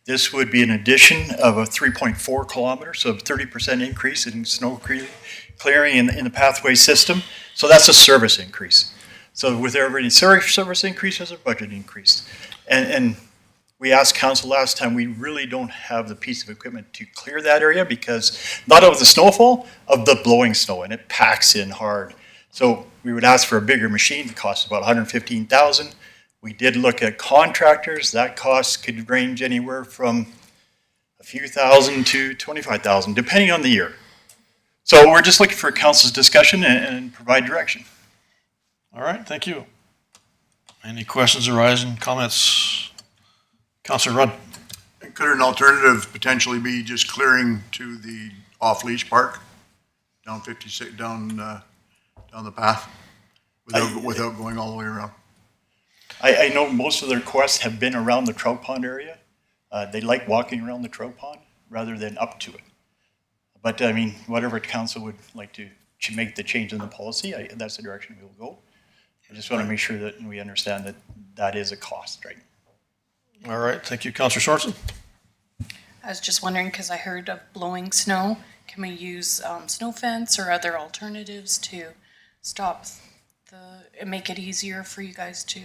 This would be an addition of a 3.4 kilometers, so a 30% increase in snow clearing in the pathway system. So that's a service increase. So with every service increase, there's a budget increase. And we asked council last time, we really don't have the piece of equipment to clear that area because not of the snowfall, of the blowing snow, and it packs in hard. So we would ask for a bigger machine. It costs about $115,000. We did look at contractors. That cost could range anywhere from a few thousand to 25,000, depending on the year. So we're just looking for council's discussion and provide direction. All right, thank you. Any questions arising, comments? Councillor Rudd? Could an alternative potentially be just clearing to the off-leash park down 56, down the path without going all the way around? I know most of the requests have been around the trout pond area. They like walking around the trout pond rather than up to it. But I mean, whatever council would like to make the change in the policy, that's the direction we will go. I just want to make sure that we understand that that is a cost, right? All right, thank you. Councillor Sorensen? I was just wondering, because I heard of blowing snow, can we use snow fence or other alternatives to stop and make it easier for you guys to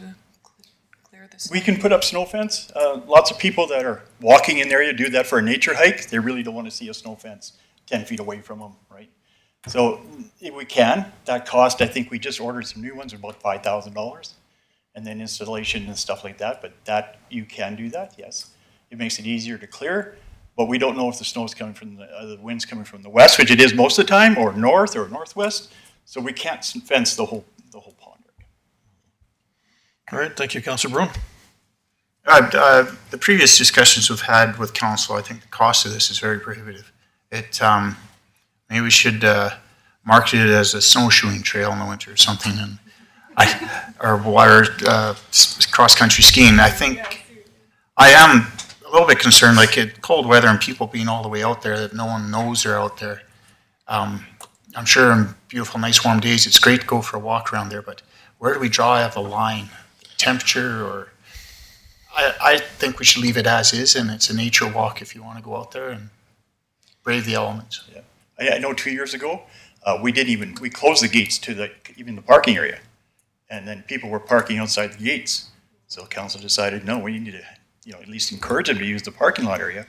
clear this? We can put up snow fence. Lots of people that are walking in the area do that for a nature hike. They really don't want to see a snow fence 10 feet away from them, right? So if we can, that cost, I think we just ordered some new ones, about $5,000. And then installation and stuff like that, but that, you can do that, yes. It makes it easier to clear, but we don't know if the snow is coming from the wind's coming from the west, which it is most of the time, or north or northwest. So we can't fence the whole pond area. All right, thank you. Councillor Brown? The previous discussions we've had with council, I think the cost of this is very prohibitive. Maybe we should market it as a snowshoeing trail in the winter or something, and or water cross-country skiing. I think I am a little bit concerned, like at cold weather and people being all the way out there that no one knows they're out there. I'm sure on beautiful, nice, warm days, it's great to go for a walk around there, but where do we draw the line? Temperature, or I think we should leave it as is, and it's a nature walk if you want to go out there and brave the elements. Yeah, I know 2 years ago, we closed the gates to even the parking area. And then people were parking outside the gates. So council decided, no, we need to, at least encourage them to use the parking lot area.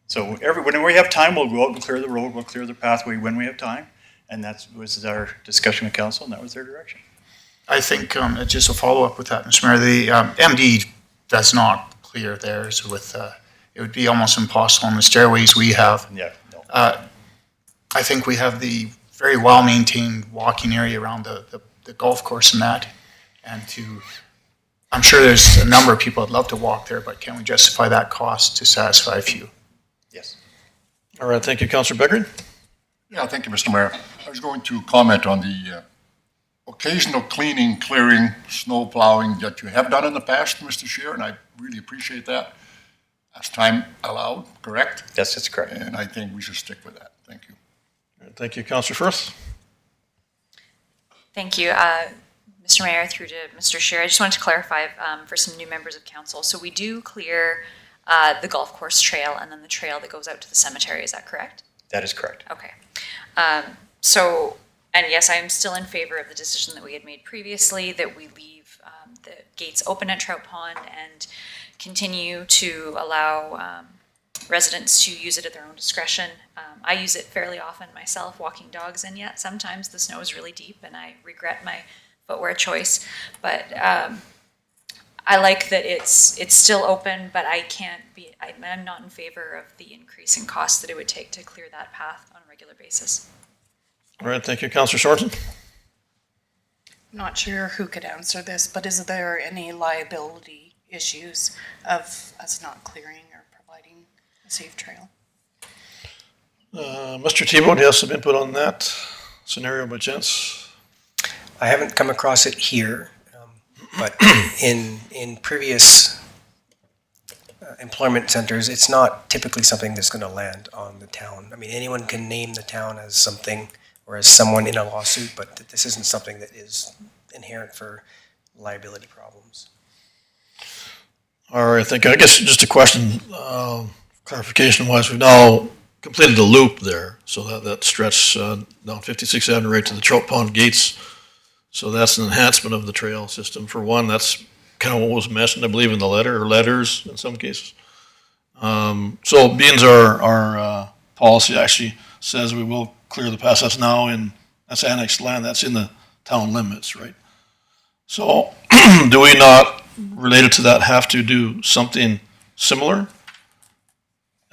So when we have time, we'll go out and clear the road, we'll clear the pathway when we have time. And that was our discussion with council, and that was their direction. I think just a follow-up with that, Mr. Mayor, the MD does not clear theirs with, it would be almost impossible on the stairways we have. Yeah, no. I think we have the very well-maintained walking area around the golf course and that. And I'm sure there's a number of people that'd love to walk there, but can we justify that cost to satisfy a few? Yes. All right, thank you. Councillor Beckert? Yeah, thank you, Mr. Mayor. I was going to comment on the occasional cleaning, clearing, snow plowing that you have done in the past, Mr. Scheer, and I really appreciate that. As time allowed, correct? Yes, that's correct. And I think we should stick with that. Thank you. All right, thank you. Councillor Firth? Thank you. Mr. Mayor, through to Mr. Scheer, I just wanted to clarify for some new members of council. So we do clear the golf course trail and then the trail that goes out to the cemetery. Is that correct? That is correct. Okay. And yes, I am still in favor of the decision that we had made previously, that we leave the gates open at Trout Pond and continue to allow residents to use it at their own discretion. I use it fairly often myself, walking dogs, and yet sometimes the snow is really deep and I regret my footwear choice. But I like that it's still open, but I'm not in favor of the increase in costs that it would take to clear that path on a regular basis. All right, thank you. Councillor Sorensen? I'm not sure who could answer this, but is there any liability issues of us not clearing or providing a safe trail? Mr. Thibault, do you have some input on that scenario by chance? I haven't come across it here, but in previous employment centers, it's not typically something that's going to land on the town. I mean, anyone can name the town as something or as someone in a lawsuit, but this isn't something that is inherent for liability problems. All right, I guess just a question, clarification-wise, we've now completed the loop there, so that stretch down 56th Avenue right to the Trout Pond gates. So that's an enhancement of the trail system. For one, that's kind of what was mentioned, I believe, in the letter, or letters in some cases. So being our policy actually says we will clear the path, that's annexed land, that's in the town limits, right? So do we not, related to that, have to do something similar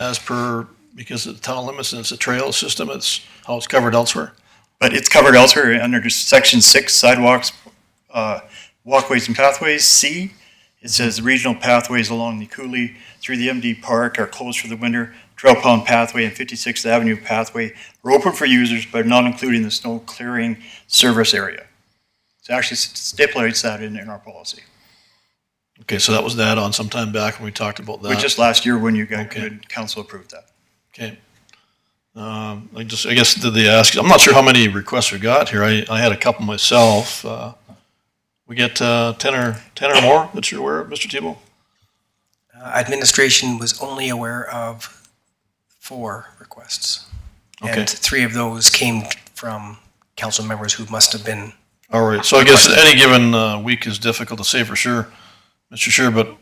as per, because of the town limits and it's a trail system, it's how it's covered elsewhere. But it's covered elsewhere under section 6, sidewalks, walkways and pathways. C, it says regional pathways along the coulee through the MD Park are closed for the winter. Trail Pond Pathway and 56th Avenue Pathway are open for users, but not including the snow clearing service area. It actually stipulates that in our policy. Okay, so that was the add-on sometime back when we talked about that. But just last year when you got, Okay. when council approved that. Okay. I guess, did they ask, I'm not sure how many requests we got here. I had a couple myself. We get 10 or more that you're aware of, Mr. Tebow? Administration was only aware of 4 requests. Okay. And 3 of those came from council members who must have been. All right, so I guess any given week is difficult to say for sure, Mr. Sure, but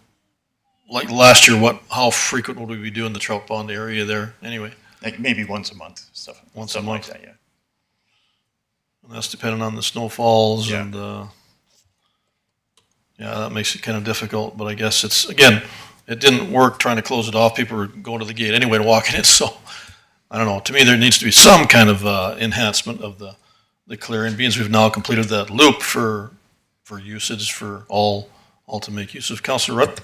like last year, how frequent would we be doing the trout pond area there anyway? Like maybe once a month, stuff. Once a something month. like that, yeah. And that's depending on the snowfalls Yeah. and, yeah, that makes it kind of difficult, but I guess it's, again, it didn't work trying to close it off. People were going to the gate anyway and walking in, so I don't know. To me, there needs to be some kind of enhancement of the clearing, being as we've now completed that loop for usage for all to make use of. Councilor Rudd?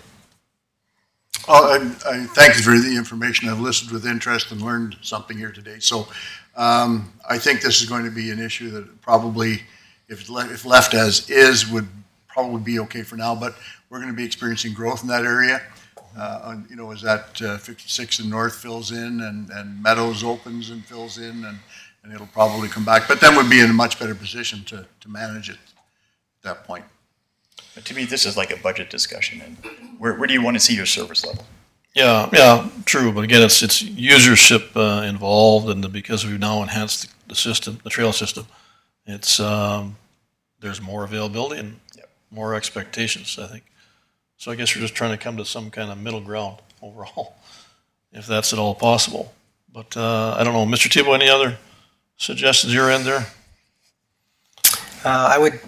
I thank you for the information. I've listened with interest and learned something here today. So I think this is going to be an issue that probably, if left as is, would probably be okay for now, but we're going to be experiencing growth in that area. As that 56 and North fills in and Meadows opens and fills in, and it'll probably come back. But then we'd be in a much better position to manage it at that point. But to me, this is like a budget discussion, and where do you want to see your service level? Yeah, true, but again, it's usership involved, and because we've now enhanced the system, the trail system, it's there's more availability and more expectations, I think. So I guess we're just trying to come to some kind of middle ground overall, if that's at all possible. But I don't know, Mr. Tebow, any other suggestions your end there? I would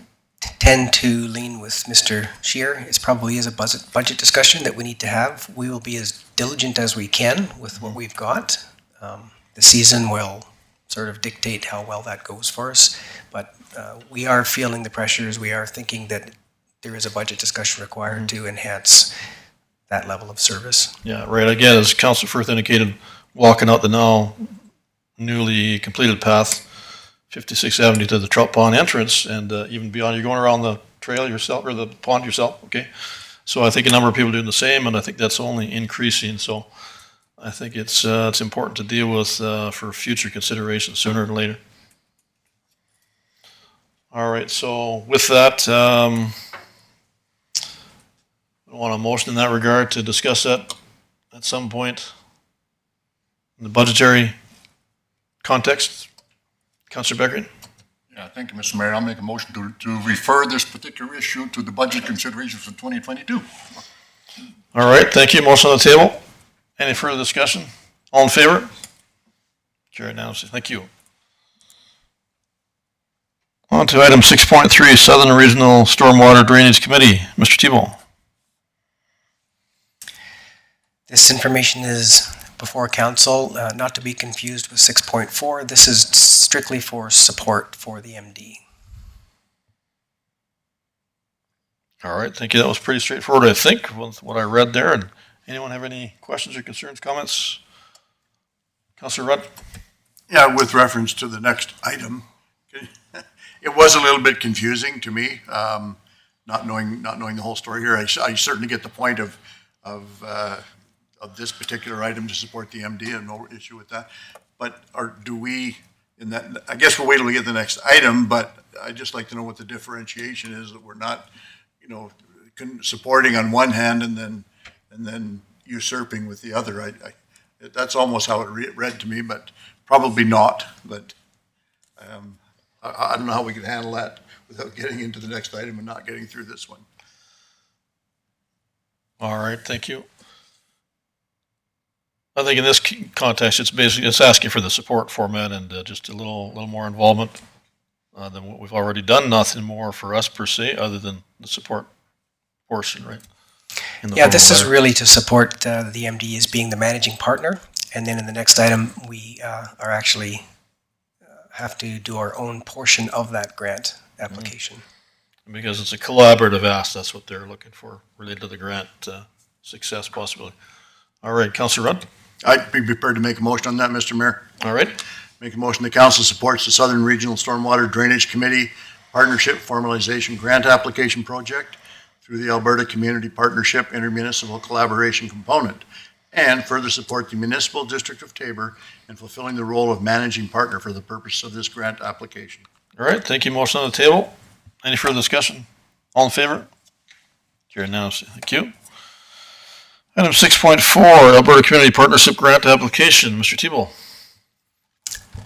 tend to lean with Mr. Scheer. It probably is a budget discussion that we need to have. We will be as diligent as we can with what we've got. The season will sort of dictate how well that goes for us, but we are feeling the pressures. We are thinking that there is a budget discussion required to enhance that level of service. Yeah, right. Again, as Councilor Firth indicated, walking out the now newly completed path, 56th Avenue to the Trout Pond entrance, and even beyond, you're going around the trail yourself, or the pond yourself, okay? So I think a number of people are doing the same, and I think that's only increasing. So I think it's important to deal with for future consideration sooner than later. All right, so with that, I want a motion in that regard to discuss that at some point in the budgetary context. Councilor Beckering? Yeah, thank you, Mr. Mayor. I'll make a motion to refer this particular issue to the budget considerations for 2022. All right, thank you. Motion on the table. Any further discussion? All in favor? Carried unanimously. Thank you. On to item 6.3, Southern Regional Stormwater Drainage Committee. Mr. Tebow. This information is before council, not to be confused with 6.4. This is strictly for support for the MD. All right, thank you. That was pretty straightforward, I think, with what I read there. And anyone have any questions or concerns, comments? Councilor Rudd? Yeah, with reference to the next item, it was a little bit confusing to me, not knowing the whole story here. I certainly get the point of this particular item to support the MD, and no issue with that. But do we, in that, I guess we'll wait till we get the next item, but I'd just like to know what the differentiation is, that we're not, supporting on one hand and then usurping with the other. That's almost how it read to me, but probably not. But I don't know how we can handle that without getting into the next item and not getting through this one. All right, thank you. I think in this context, it's asking for the support format and just a little more involvement than what we've already done. Nothing more for us per se, other than the support portion, right? Yeah, this is really to support the MD as being the managing partner And then in the next item, we are actually have to do our own portion of that grant application. Because it's a collaborative ask, that's what they're looking for related to the grant success possibility. All right, Councillor Rudd. I'd be prepared to make a motion on that, Mr. Mayor. All right, Make a motion the council supports the Southern Regional Stormwater Drainage Committee Partnership Formalization Grant Application Project through the Alberta Community Partnership Intermunicipal Collaboration Component, and further support the Municipal District of Tabor in fulfilling the role of managing partner for the purpose of this grant application. all right, thank you. Motion on the table. Any further discussion? All in favor? Carried unanimously. Thank you. Item 6.4, Alberta Community Partnership Grant Application. Mr. Tebow.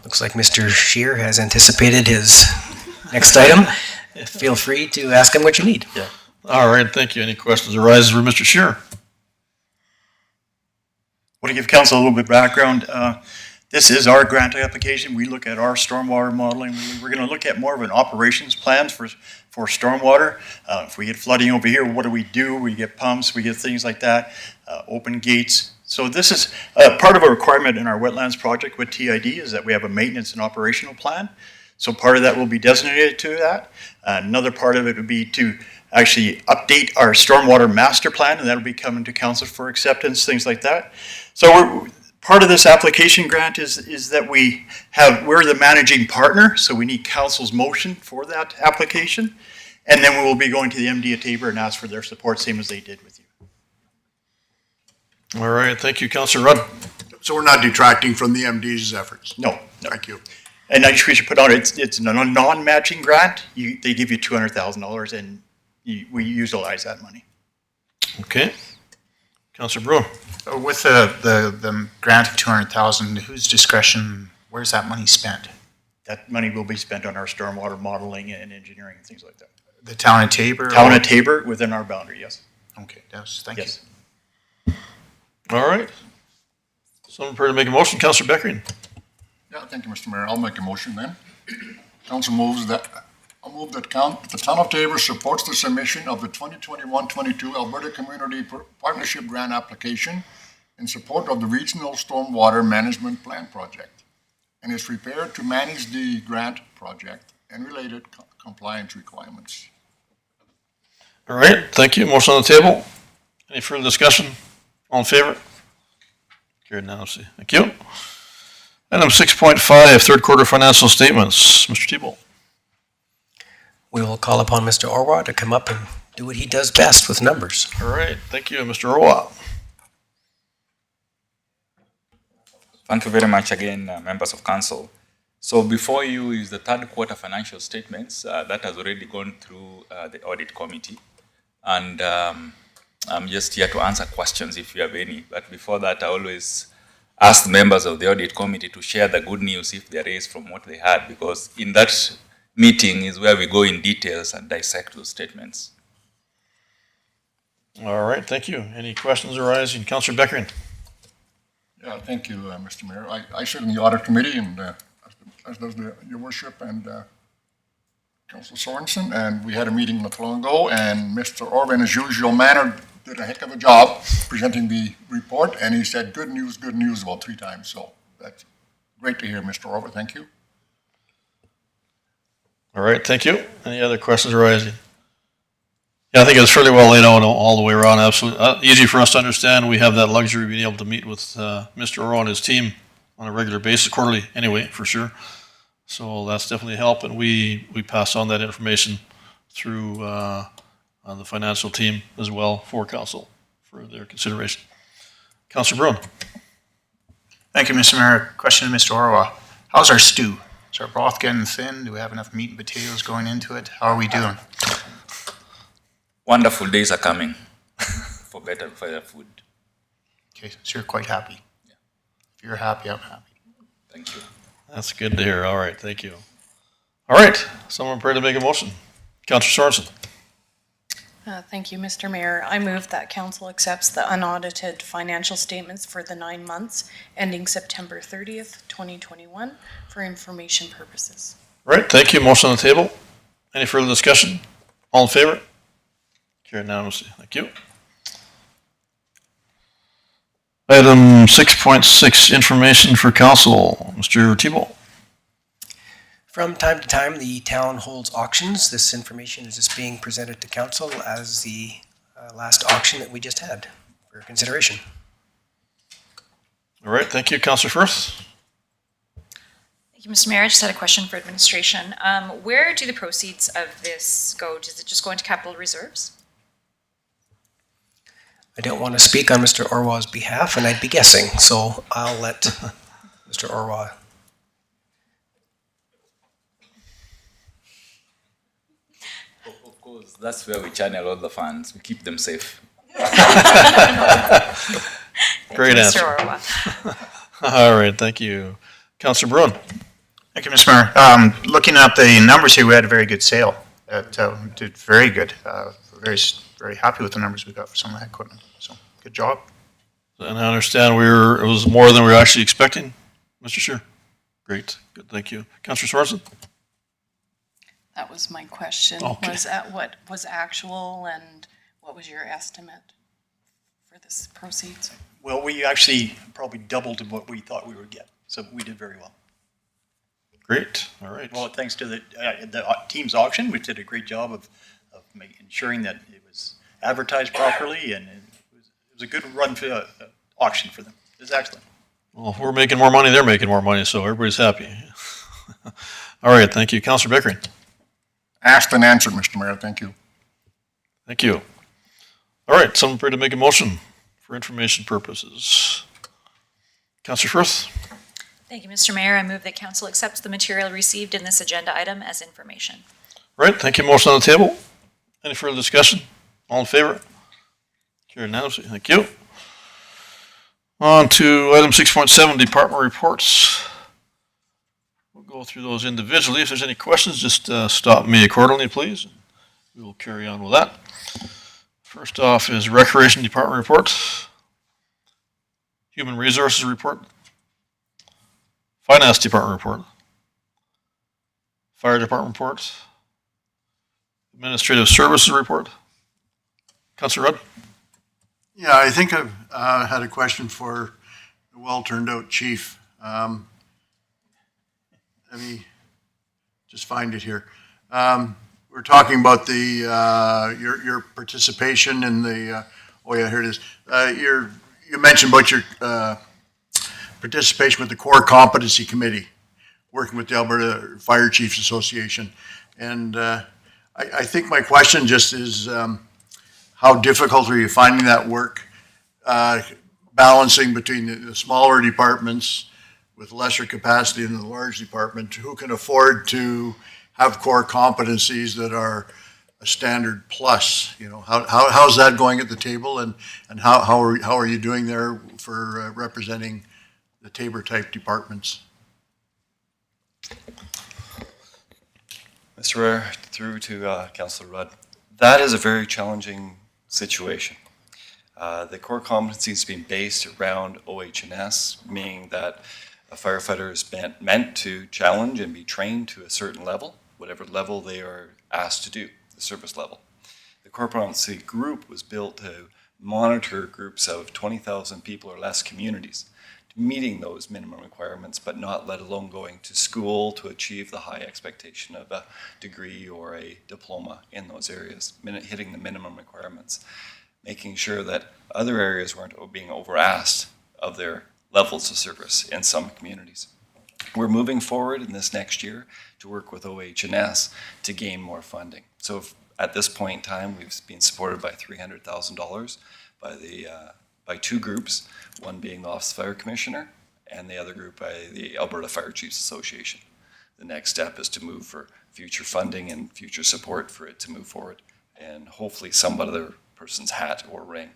Looks like Mr. Scheer has anticipated his next item. Feel free to ask him what you need. All right, thank you. Any questions arise for Mr. Scheer? Want to give council a little bit of background. This is our grant application. We look at our stormwater modeling. We're going to look at more of an operations plans for stormwater. If we get flooding over here, what do? We get pumps, we get things like that, open gates. So this is part of a requirement in our wetlands project with TID is that we have a maintenance and operational plan. So part of that will be designated to that. Another part of it would be to actually update our stormwater master plan, and that'll be coming to council for acceptance, things like that. So part of this application grant is that we're the managing partner, so we need council's motion for that application. And then we will be going to the MD of Tabor and ask for their support, same as they did with you. All right, thank you, Councillor Rudd. So we're not detracting from the MD's efforts? No. Thank you. And I just we should put on, it's a non-matching grant. They give you $200,000 and we utilize that money. Okay. Councillor Brewer. With the grant of 200,000, whose discretion, where's that money spent? That money will be spent on our stormwater modeling and engineering and things like that. The town of Tabor? Town of Tabor within our boundary, yes. Okay, thank you. Yes. All right. Someone prepared to make a motion? Councillor Beckering. Yeah, thank you, Mr. Mayor. I'll make a motion then. Council moves that, I'll move that the town of Tabor supports the submission of the 2021-22 Alberta Community Partnership Grant Application in support of the Regional Stormwater Management Plan Project, and is prepared to manage the grant project and related compliance requirements. All right, thank you. Motion on the table. Any further discussion? All in favor? Carried unanimously. Thank you. Item 6.5, third quarter financial statements. Mr. Tebow. We will call upon Mr. Orwa to come up and do what he does best with numbers. All right, thank you, Mr. Orwa. Thank you very much again, members of council. So before you is the third quarter financial statements that has already gone through the audit committee. And I'm just here to answer questions if you have any. But before that, I always ask members of the audit committee to share the good news if there is from what they had, because in that meeting is where we go in details and dissect those statements. All right, thank you. Any questions arising? Councillor Beckering. Yeah, thank you, Mr. Mayor. I sit in the audit committee, and as does your worship and Councilor Sorensen, and we had a meeting not long ago, and Mr. Orban, in his usual manner, did a heck of a job presenting the report, and he said good news about 3 times. So that's great to hear, Mr. Orban. Thank you. All right, thank you. Any other questions arising? Yeah, I think it was fairly well laid out all the way around. Absolutely easy for us to understand. We have that luxury of being able to meet with Mr. Orwa and his team on a regular basis, quarterly anyway, for sure. So that's definitely a help, and we pass on that information through the financial team as well for council for their consideration. Councillor Bruin. Thank you, Mr. Mayor. Question to Mr. Orwa. How's our stew? Is our broth getting thin? Do we have enough meat and potatoes going into it? How are we doing? Wonderful days are coming for better food. Okay, so you're quite happy. Yeah. If you're happy, I'm happy. Thank you. That's good to hear. All right, thank you. All right, someone prepared to make a motion. Councillor Sorensen. Thank you, Mr. Mayor. I move that council accepts the unaudited financial statements for the 9 months ending September 30th, 2021 for information purposes. All right, thank you. Motion on the table. Any further discussion? All in favor? Carried unanimously. Thank you. Item 6.6, information for council. Mr. Tebow. From time to time, the town holds auctions. This information is just being presented to council as the last auction that we just had for consideration. All right, thank you. Councillor Firth. Thank you, Mr. Mayor. I just had a question for administration. Where do the proceeds of this go? Does it just go into capital reserves? I don't want to speak on Mr. Orwa's behalf, and I'd be guessing, so I'll let Mr. Orwa. Of course, that's where we channel all the funds. We keep them safe. Great Mr. answer. Orwa. All right, thank you. Councillor Bruin. Thank you, Mr. Mayor. Looking at the numbers here, we had a very good sale. It did very good. Very happy with the numbers we got for some of that equipment. So good job. And I understand it was more than we were actually expecting, Mr. Scheer. Great, good, thank you. Councillor Sorensen? That was my question. Okay. Was at what was actual and what was your estimate for this proceeds? Well, we actually probably doubled what we thought we would get, so we did very well. Great, all right. Well, thanks to the team's auction, which did a great job of ensuring that it was advertised properly, and it was a good run for auction for them. It was excellent. Well, if we're making more money, they're making more money, so everybody's happy. All right, thank you. Councillor Bickering? Asked and answered, Mr. Mayor. Thank you. Thank you. All right, someone prepared to make a motion for information purposes. Councillor Firth? Thank you, Mr. Mayor. I move that council accepts the material received in this agenda item as information. All right, thank you. Motion on the table. Any further discussion? All in favor? Carried unanimously. Thank you. On to item 6.7, department reports. We'll go through those individually. If there's any questions, just stop me accordingly, please. We will carry on with that. First off is Recreation Department report, Human Resources report, Finance Department report, Fire Department report, Administrative Services report. Councillor Rudd? Yeah, I think I've had a question for the well-turned-out chief. Let me just find it here. We're talking about the your participation in the. Oh yeah, here it is. You mentioned about your participation with the Core Competency Committee, working with the Alberta Fire Chiefs Association, and I think my question just is. How difficult are you finding that work, balancing between the smaller departments with lesser capacity in the large department, who can afford to have core competencies that are a standard plus? You know, how's that going at the table, and how are you doing there for representing the Tabor type departments? Mr. Mayor, through to Councillor Rudd. That is a very challenging situation. The core competency is being based around OH&S, meaning that a firefighter is meant to challenge and be trained to a certain level, whatever level they are asked to do, the service level. The core competency group was built to monitor groups of 20,000 people or less communities, meeting those minimum requirements, but not let alone going to school to achieve the high expectation of a degree or a diploma in those areas, hitting the minimum requirements, making sure that other areas weren't being over-asked of their levels of service in some communities. We're moving forward in this next year to work with OH&S to gain more funding. So at this point in time, we've been supported by $300,000 by two groups, one being the Office of Fire Commissioner and the other group by the Alberta Fire Chiefs Association. The next step is to move for future funding and future support for it to move forward, and hopefully some other person's hat or ring.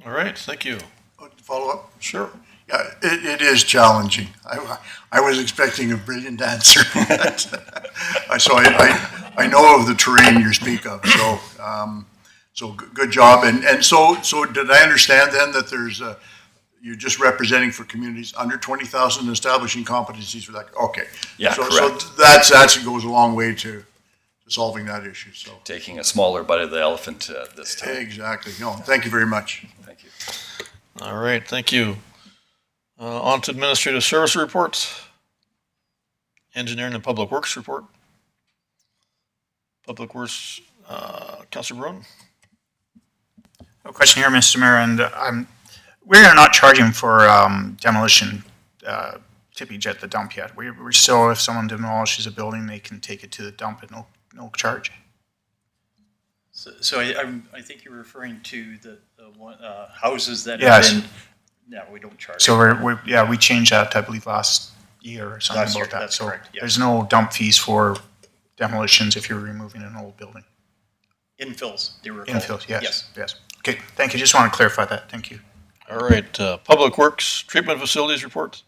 All right, thank you. Follow up? Sure. Yeah, it is challenging. I was expecting a brilliant answer. So I know of the terrain you speak of. So good job. And so did I understand then that there's you're just representing for communities under 20,000, establishing competencies for that? Okay. Yeah, so, correct. So that goes a long way to solving that issue. So Taking a smaller bite of the elephant this time. exactly. No, thank you very much. Thank you. All right, thank you. On to administrative service reports. Engineering and Public Works report. Public Works, Councilor Bruin. A question here, Mr. Mayor, and we are not charging for demolition tippage at the dump yet. We're still, if someone demolishes a building, they can take it to the dump at no charge. So I think you're referring to the one, houses that Yes. have been, no, we don't charge. So we changed that, I believe, last year or something Last year, about that. that's So correct, yes. there's no dump fees for demolitions if you're removing an old building. Infills, they were called. Infills, yes. Okay, thank you. Just want to clarify that. Thank you. All right, Public Works, Treatment Facilities report.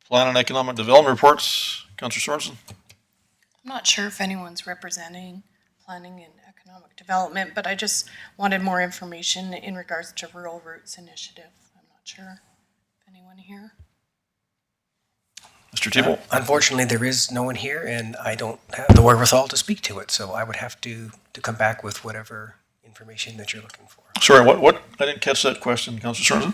Plan and Economic Development reports. Councilor Sorensen. I'm not sure if anyone's representing planning and economic development, but I just wanted more information in regards to Rural Roots Initiative. I'm not sure if anyone here. Mr. Tebow. Unfortunately, there is no one here, and I don't have the wherewithal to speak to it, so I would have to come back with whatever information that you're looking for. Sorry, what? I didn't catch that question, Councilor Sorensen.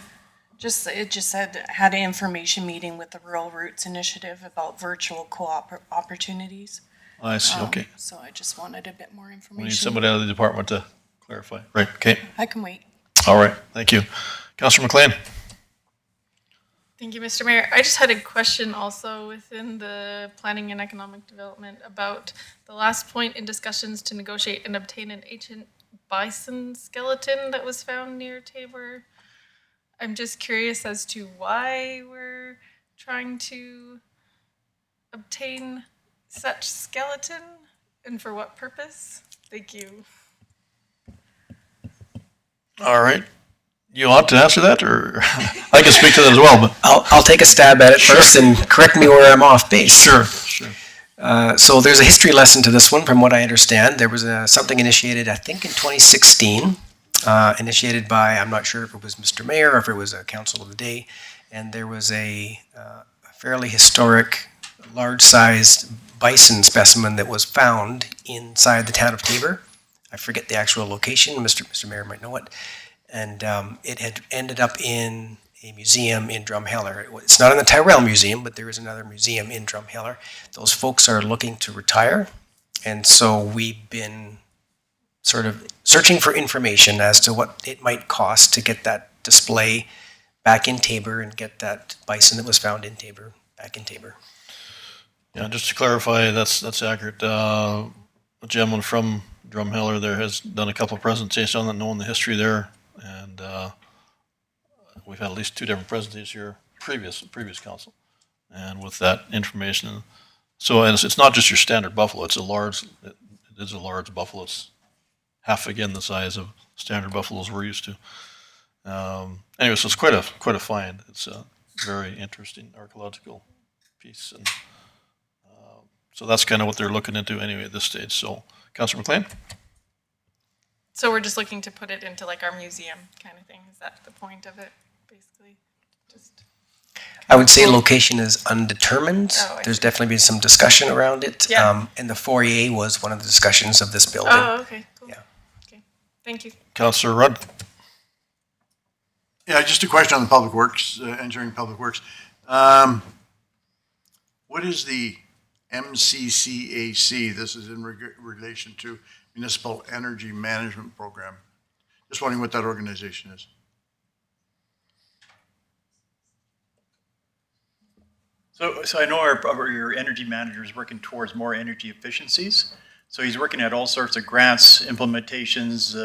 It just said had an information meeting with the Rural Roots Initiative about virtual co-op opportunities. I see, okay. So I just wanted a bit more information. We need somebody out of the department to clarify. Right, okay. I can wait. All right, thank you. Councilor McLean. Thank you, Mr. Mayor. I just had a question also within the planning and economic development about the last point in discussions to negotiate and obtain an ancient bison skeleton that was found near Tabor. I'm just curious as to why we're trying to obtain such skeleton and for what purpose? Thank you. All right. You want to answer that, or I can speak to that as well, but. I'll take a stab at it first and correct me where I'm off base. Sure. So there's a history lesson to this one, from what I understand. There was something initiated, I think, in 2016, initiated by, I'm not sure if it was Mr. Mayor or if it was a council of the day, and there was a fairly historic, large-sized bison specimen that was found inside the town of Tabor. I forget the actual location. Mr. Mayor might know it. And it had ended up in a museum in Drumheller. It's not in the Tyrrell Museum, but there is another museum in Drumheller. Those folks are looking to retire, and so we've been sort of searching for information as to what it might cost to get that display back in Tabor and get that bison that was found in Tabor back in Tabor. Yeah, just to clarify, that's accurate. A gentleman from Drumheller there has done a couple of presentations on that, knowing the history there, and we've had at least 2 different presentations here, previous council, and with that information. So, and it's not just your standard buffalo. It is a large buffalo. It's half again the size of standard buffaloes we're used to. Anyway, so it's quite a find. It's a very interesting archaeological piece, and so that's kind of what they're looking into anyway at this stage. So, Councilor McLean. So we're just looking to put it into like our museum kind of thing. Is that the point of it, basically? Just. I would say location is undetermined. Oh, I There's see. definitely been some discussion around it. Yeah. And the foyer was one of the discussions of this building. Oh, okay, cool. Yeah. Okay, thank you. Councilor Rudd. Yeah, just a question on the Public Works, engineering Public Works. What is the MCCAC? This is in relation to Municipal Energy Management Program. Just wondering what that organization is. So I know your energy manager is working towards more energy efficiencies. So he's working at all sorts of grants, implementations,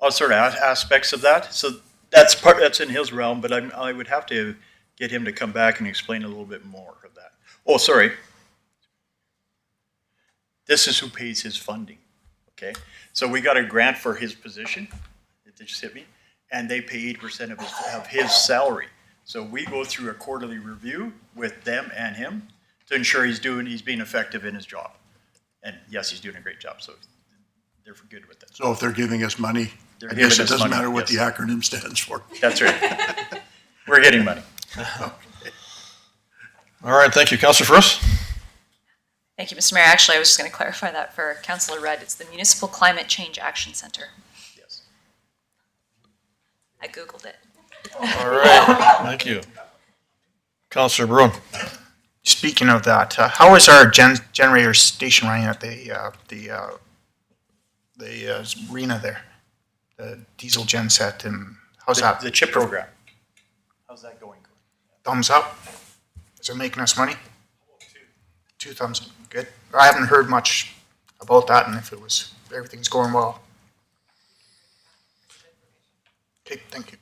all sort of aspects of that. So that's in his realm, but I would have to get him to come back and explain a little bit more of that. Oh, sorry. This is who pays his funding, okay? So we got a grant for his position, it just hit me, and they pay 8% of his salary. So we go through a quarterly review with them and him to ensure he's being effective in his job. And yes, he's doing a great job, so they're good with it. So if they're giving us money, They're I giving guess it us doesn't money, matter what yes. the acronym stands for. That's right. We're getting money. All right, thank you. Councilor First. Thank you, Mr. Mayor. Actually, I was just going to clarify that for Councilor Rudd. It's the Municipal Climate Change Action Center. Yes. I Googled it. All right, thank you. Counselor Bruin. Speaking of that, how is our generator station running at the arena there? The diesel gen set, and how's that? The chip program. How's that going? Thumbs up? Is it making us money? Two thumbs up, good. I haven't heard much about that and if everything's going well. Okay, thank you.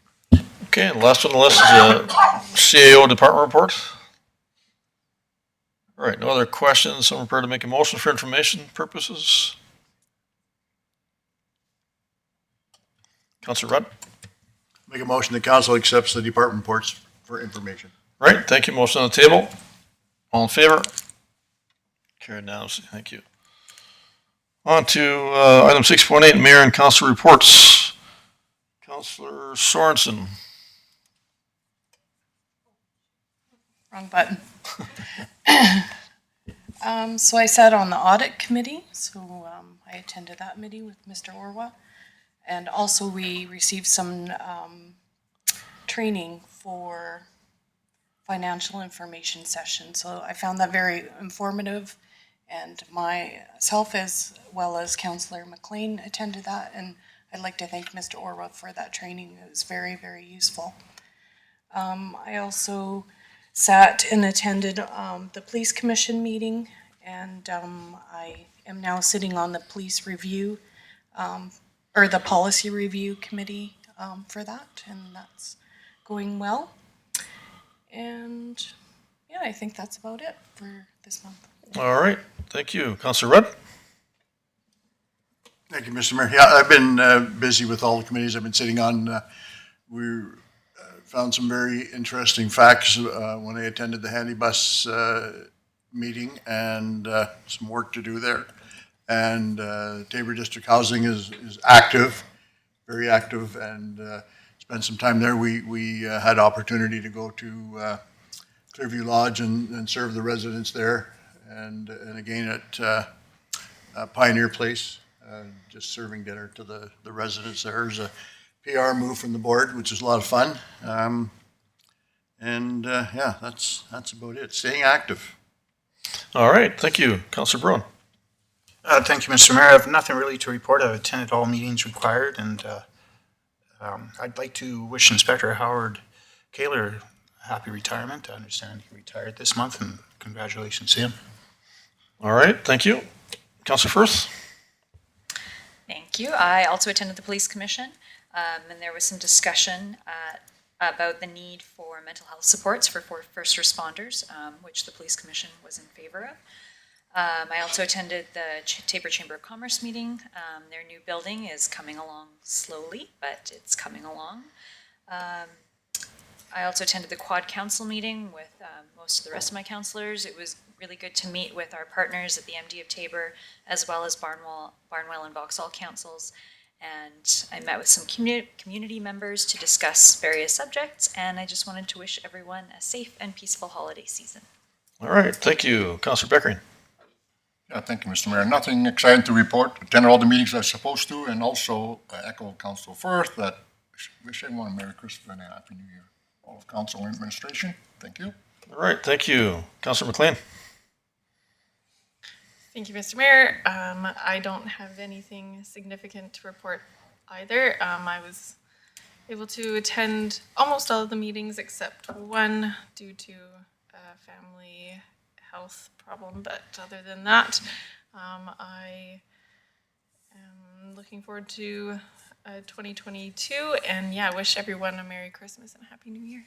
Okay, the last on the list is the CAO Department Report. All right, no other questions. Someone prepared to make a motion for information purposes? Counselor Rudd? Make a motion the council accepts the department reports for information. All right, thank you. Motion on the table. All in favor? Carried unanimously. Thank you. On to item 6.8, Mayor and Council reports. Councilor Sorensen. Wrong button. So I sat on the audit committee, so I attended that meeting with Mr. Orwa. And also we received some training for financial information session. So I found that very informative, and myself as well as Councillor McLean attended that, and I'd like to thank Mr. Orwa for that training. It was very, very useful. I also sat and attended the police commission meeting, and I am now sitting on the police review or the policy review committee for that, and that's going well. And yeah, I think that's about it for this month. All right, thank you. Councilor Rudd? Thank you, Mr. Mayor. Yeah, I've been busy with all the committees I've been sitting on. We found some very interesting facts when I attended the handy bus meeting, and some work to do there. And Tabor District Housing is active, very active, and spent some time there. We had opportunity to go to Clearview Lodge and serve the residents there, and again at Pioneer Place, just serving dinner to the residents there. It was a PR move from the board, which was a lot of fun. Yeah, that's about it. Staying active. All right, thank you. Councilor Bruin? Thank you, Mr. Mayor. I have nothing really to report. I've attended all meetings required, and I'd like to wish Inspector Howard Kaler a happy retirement. I understand he retired this month, and congratulations to him. All right, thank you. Councilor Firth? Thank you. I also attended the police commission, and there was some discussion about the need for mental health supports for first responders, which the police commission was in favor of. I also attended the Tabor Chamber of Commerce meeting. Their new building is coming along slowly, but it's coming along. I also attended the Quad Council meeting with most of the rest of my councillors. It was really good to meet with our partners at the MD of Tabor, as well as Barnwell and Vauxhall councils. And I met with some community members to discuss various subjects, and I just wanted to wish everyone a safe and peaceful holiday season. All right, thank you. Councilor Beckering? Yeah, thank you, Mr. Mayor. Nothing exciting to report. Attended all the meetings I was supposed to, and also echo Council Firth that wish everyone a Merry Christmas and a Happy New Year. All of Council and Administration, thank you. All right, thank you. Councilor McLean? Thank you, Mr. Mayor. I don't have anything significant to report either. I was able to attend almost all of the meetings except one due to a family health problem, but other than that, I am looking forward to 2022, and yeah, wish everyone a Merry Christmas and a Happy New Year.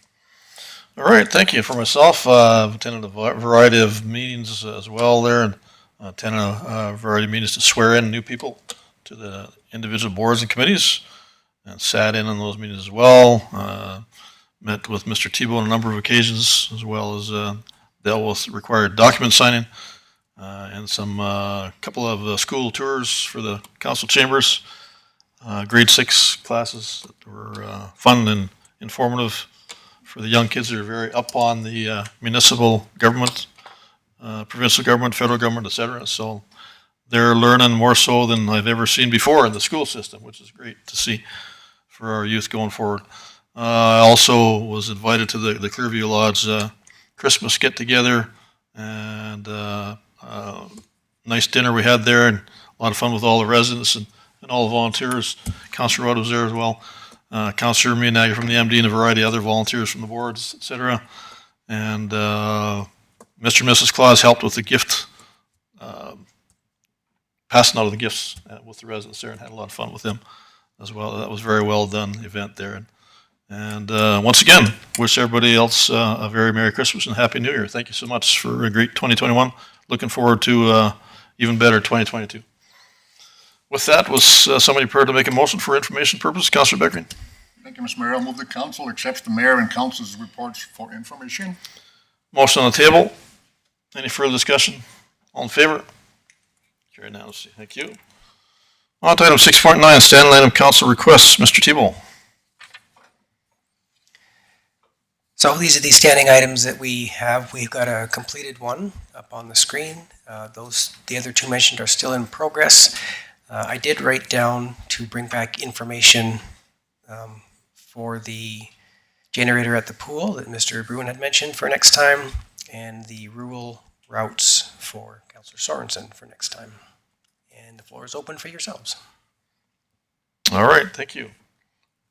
All right, thank you. For myself, I've attended a variety of meetings as well there, and attended a variety of meetings to swear in new people to the individual boards and committees, and sat in on those meetings as well. Met with Mr. Tebow on a number of occasions, as well as dealt with required document signing, and some couple of school tours for the council chambers, grade 6 classes that were fun and informative for the young kids that are very up on the municipal government, provincial government, federal government, et cetera. So they're learning more so than I've ever seen before in the school system, which is great to see for our youth going forward. I also was invited to the Clearview Lodge Christmas get-together, and nice dinner we had there, and a lot of fun with all the residents and all the volunteers. Councillor Rudd was there as well. Councillor Mianagi from the MD and a variety of other volunteers from the boards, et cetera. And Mr. and Mrs. Claus helped with the gift, passing out of the gifts with the residents there, and had a lot of fun with them as well. That was a very well done event there. And once again, wish everybody else a very Merry Christmas and Happy New Year. Thank you so much for a great 2021. Looking forward to even better 2022. With that, was somebody prepared to make a motion for information purposes? Councillor Beckering. Thank you, Mr. Mayor. I'll move the council accepts the mayor and council's reports for information. Motion on the table. Any further discussion? All in favor? Carried unanimously. Thank you. On to item 6.9, standing item council requests. Mr. Tebow. So these are the standing items that we have. We've got a completed one up on the screen. The other two mentioned are still in progress. I did write down to bring back information for the generator at the pool that Mr. Bruin had mentioned for next time, and the rural routes for Councillor Sorensen for next time. And the floor is open for yourselves. All right, thank you.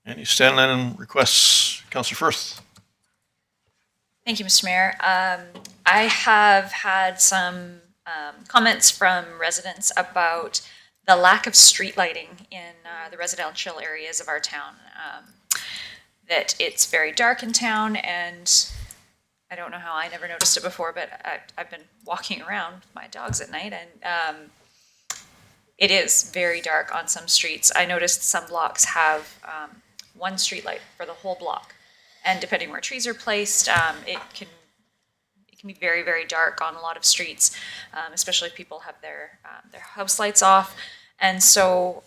Any standing item requests? Councillor Firth. Thank you, Mr. Mayor. I have had some comments from residents about the lack of street lighting in the residential areas of our town. That it's very dark in town, and I don't know how I never noticed it before, but I've been walking around with my dogs at night, and it is very dark on some streets. I noticed some blocks have one street light for the whole block. And depending where trees are placed, it can be very, very dark on a lot of streets, especially if people have their house lights off. And so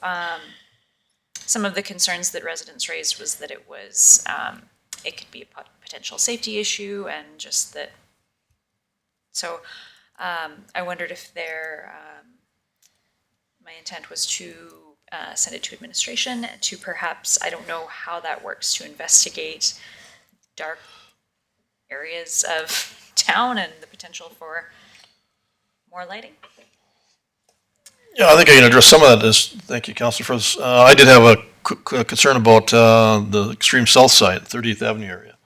some of the concerns that residents raised was that it could be a potential safety issue, and just that. So I wondered if my intent was to send it to administration to perhaps, I don't know how that works, to investigate dark areas of town and the potential for more lighting. Yeah, I think I can address some of that. Thank you, Councillor Firth. I did have a concern about the extreme south side, 30th Avenue area.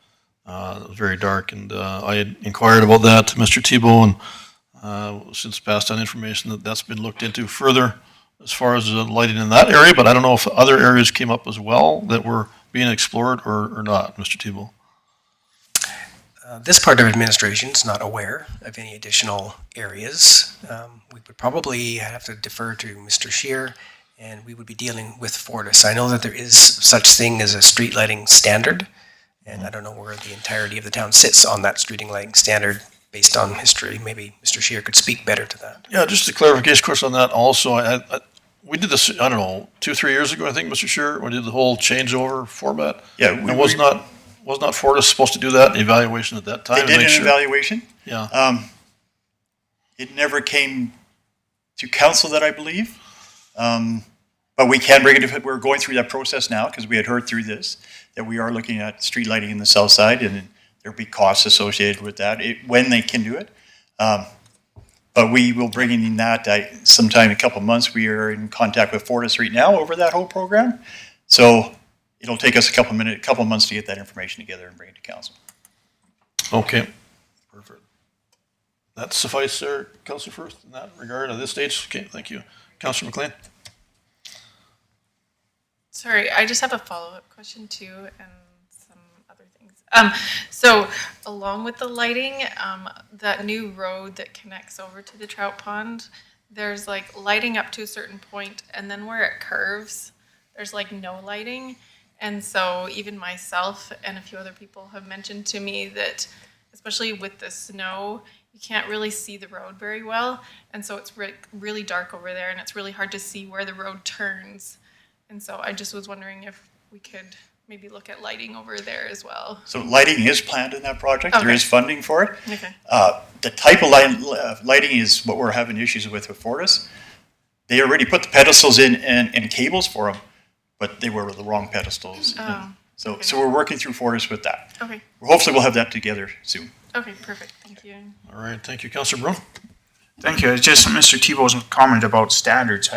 It was very dark, and I had inquired about that to Mr. Tebow, and since passed on information that's been looked into further as far as the lighting in that area, but I don't know if other areas came up as well that were being explored or not, Mr. Tebow. This part of administration is not aware of any additional areas. We would probably have to defer to Mr. Scheer, and we would be dealing with Fortis. I know that there is such thing as a street lighting standard, and I don't know where the entirety of the town sits on that street lighting standard based on history. Maybe Mr. Scheer could speak better to that. Yeah, just a clarification question on that also. We did this, I don't know, 2-3 years ago, I think, Mr. Scheer, we did the whole changeover format. Yeah, And was not Fortis supposed to do that evaluation at that time? They to did make an sure? evaluation. Yeah. It never came to council, that I believe. But we can bring it, we're going through that process now, because we had heard through this, that we are looking at street lighting in the south side, and there'll be costs associated with that, when they can do it. But we will bring in that sometime in a couple of months. We are in contact with Fortis right now over that whole program. So it'll take us a couple of months to get that information together and bring it to council. Okay, perfect. That suffice there, Councillor Firth, in that regard at this stage? Okay, thank you. Councillor McLean? Sorry, I just have a follow-up question too, and some other things. So along with the lighting, that new road that connects over to the trout pond, there's like lighting up to a certain point, and then where it curves, there's like no lighting. And so even myself and a few other people have mentioned to me that, especially with the snow, you can't really see the road very well. And so it's really dark over there, and it's really hard to see where the road turns. And so I just was wondering if we could maybe look at lighting over there as well. So lighting is planned in that project. Okay. There is funding for it. Okay. The type of lighting is what we're having issues with Fortis. They already put the pedestals in and cables for them, but they were the wrong pedestals. Oh. So we're working through Fortis with that. Okay, Hopefully we'll have that together soon. okay, perfect, thank you. All right, thank you, Councillor Brune. Thank you. It's just Mr. Tebow's comment about standards.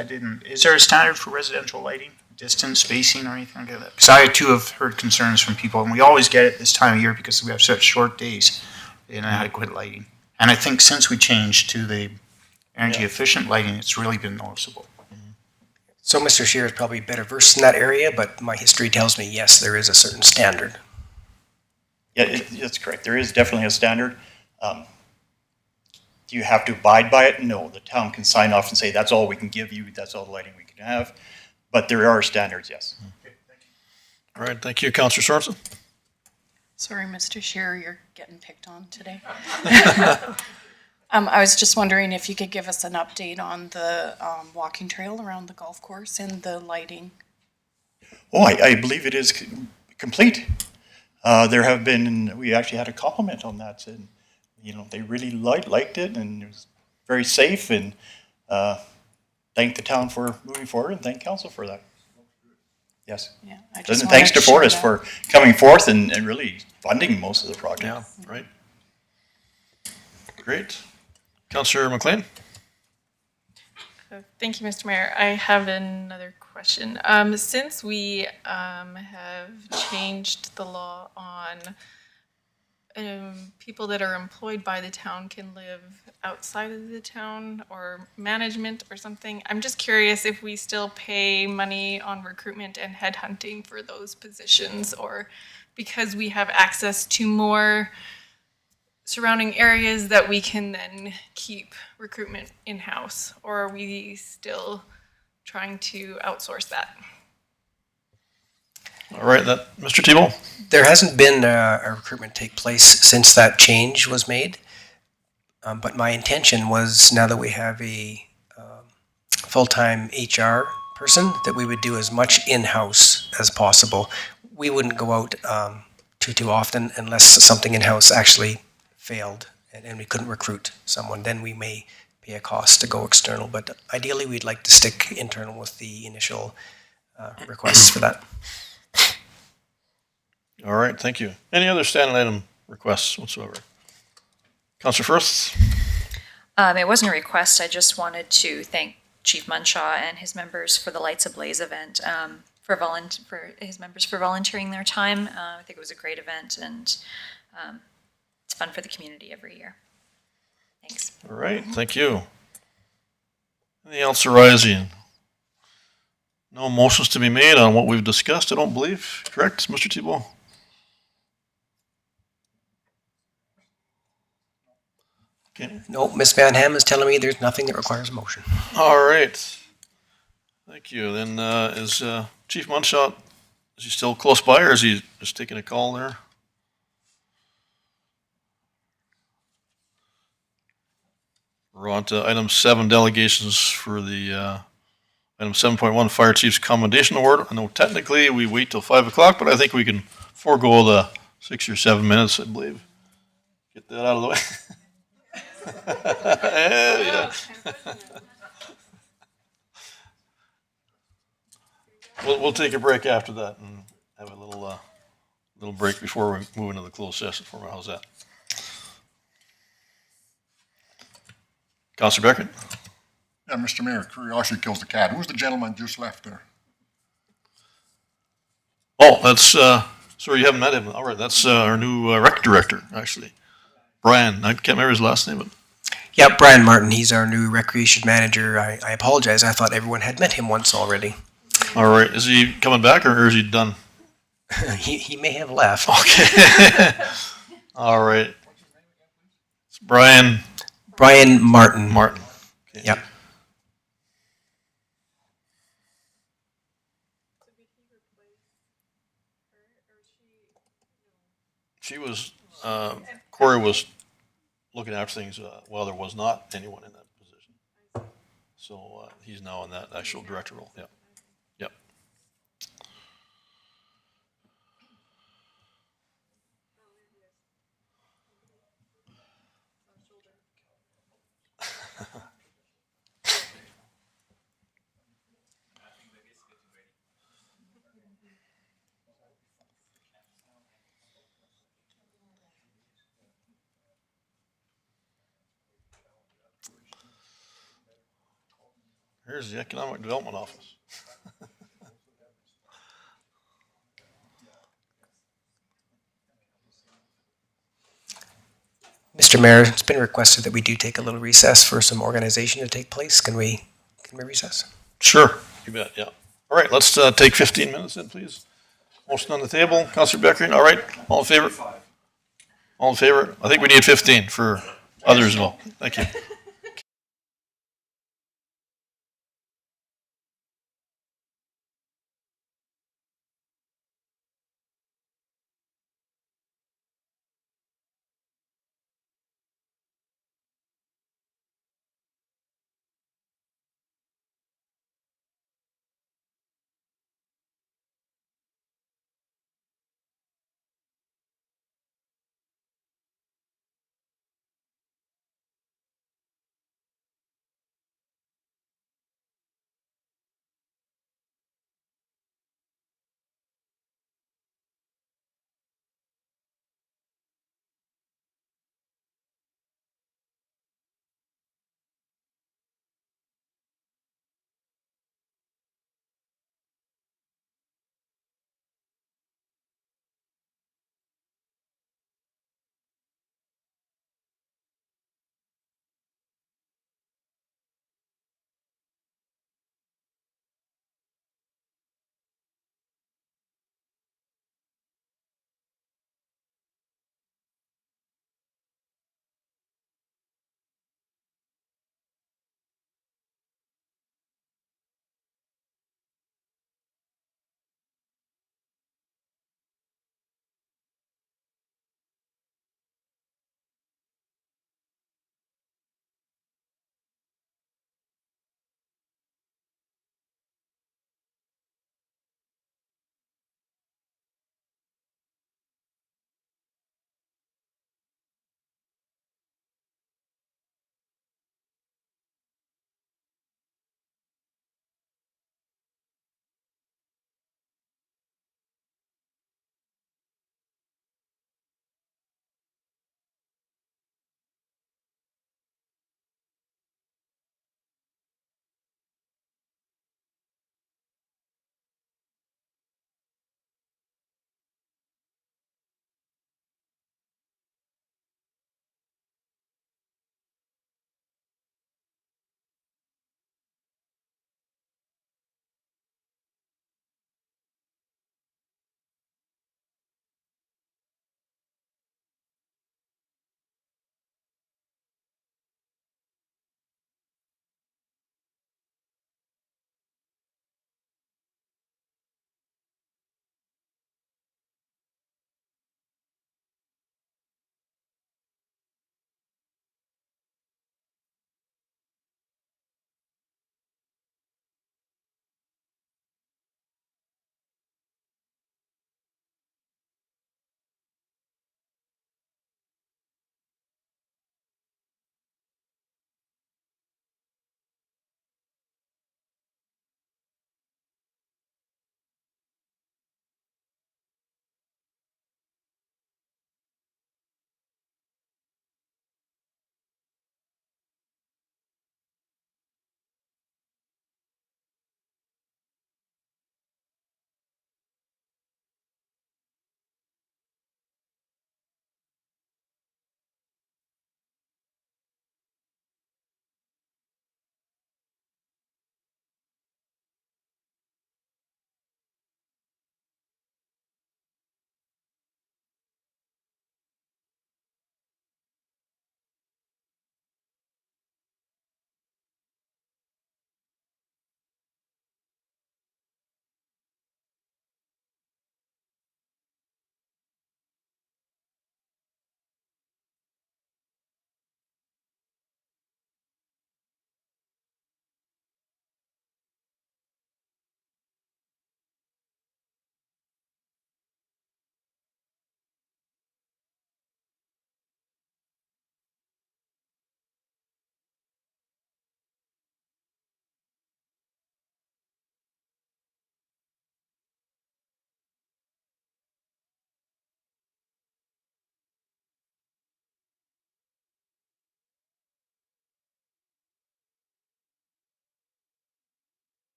Is there a standard for residential lighting? Distance, spacing, or anything like that? Because I too have heard concerns from people, and we always get it this time of year because we have such short days, inadequate lighting. And I think since we changed to the energy efficient lighting, it's really been noticeable. So Mr. Shear is probably better versed in that area, but my history tells me, yes, there is a certain standard. Yeah, that's correct. There is definitely a standard. Do you have to abide by it? No, the town can sign off and say, that's all we can give you, that's all the lighting we can have. But there are standards, yes. All right, thank you, Councillor Sorensen. Sorry, Mr. Shearer, you're getting picked on today. I was just wondering if you could give us an update on the walking trail around the golf course and the lighting. Oh, I believe it is complete. There have been, we actually had a compliment on that, and they really liked it, and it was very safe, and thank the town for moving forward, and thank council for that. Yes. Yeah, I And just thanks wanted to share Fortis that. for coming forth and really funding most of the project. Yeah, right. Great. Councillor McLean? Thank you, Mr. Mayor. I have another question. Since we have changed the law on people that are employed by the town can live outside of the town or management or something, I'm just curious if we still pay money on recruitment and headhunting for those positions, or because we have access to more surrounding areas that we can then keep recruitment in-house, or are we still trying to outsource that? All right, Mr. Tebow? There hasn't been a recruitment take place since that change was made. But my intention was, now that we have a full-time HR person, that we would do as much in-house as possible. We wouldn't go out too often unless something in-house actually failed and we couldn't recruit someone. Then we may pay a cost to go external. But ideally, we'd like to stick internal with the initial requests for that. All right, thank you. Any other standing item requests whatsoever? Councillor Firth? It wasn't a request. I just wanted to thank Chief Munshaw and his members for the Lights Ablaze event, for his members for volunteering their time. I think it was a great event, and it's fun for the community every year. Thanks. All right, thank you. Anything else arising? No motions to be made on what we've discussed, I don't believe. Correct, Mr. Tebow? Okay. No, Ms. Van Ham is telling me there's nothing that requires a motion. All right. Thank you. Then is Chief Munshot, is he still close by, or is he just taking a call there? We're on to item 7, delegations for the item 7.1, Fire Chief's Commendation Award. I know technically we wait till 5 o'clock, but I think we can forego the 6 or 7 minutes, I believe. Get that out of the way. Yeah. We'll take a break after that and have a little break before we move into the closed session for me. How's that? Councillor Beckett? Yeah, Mr. Mayor, curiosity kills the cat. Who's the gentleman just left there? Oh, that's, sorry, you haven't met him. All right, that's our new rec director, actually. Brian, I can't remember his last name, but. Yeah, Brian Martin, he's our new recreation manager. I apologize, I thought everyone had met him once already. All right, is he coming back or is he done? He may have left. Okay. All right. It's Brian Martin. Martin. Okay. Yep. She was, Corey was looking after things while there was not anyone in that position. So he's now in that actual director role. Yep. Yep. Here's the Economic Development Office. Mr. Mayor, it's been requested that we do take a little recess for some organization to take place. Can we recess? Sure. You bet, yeah. All right, let's take 15 minutes then, please. Motion on the table, Counselor Beckering, all right, all in favor? All in favor? I think we need 15 for others as well. Thank you.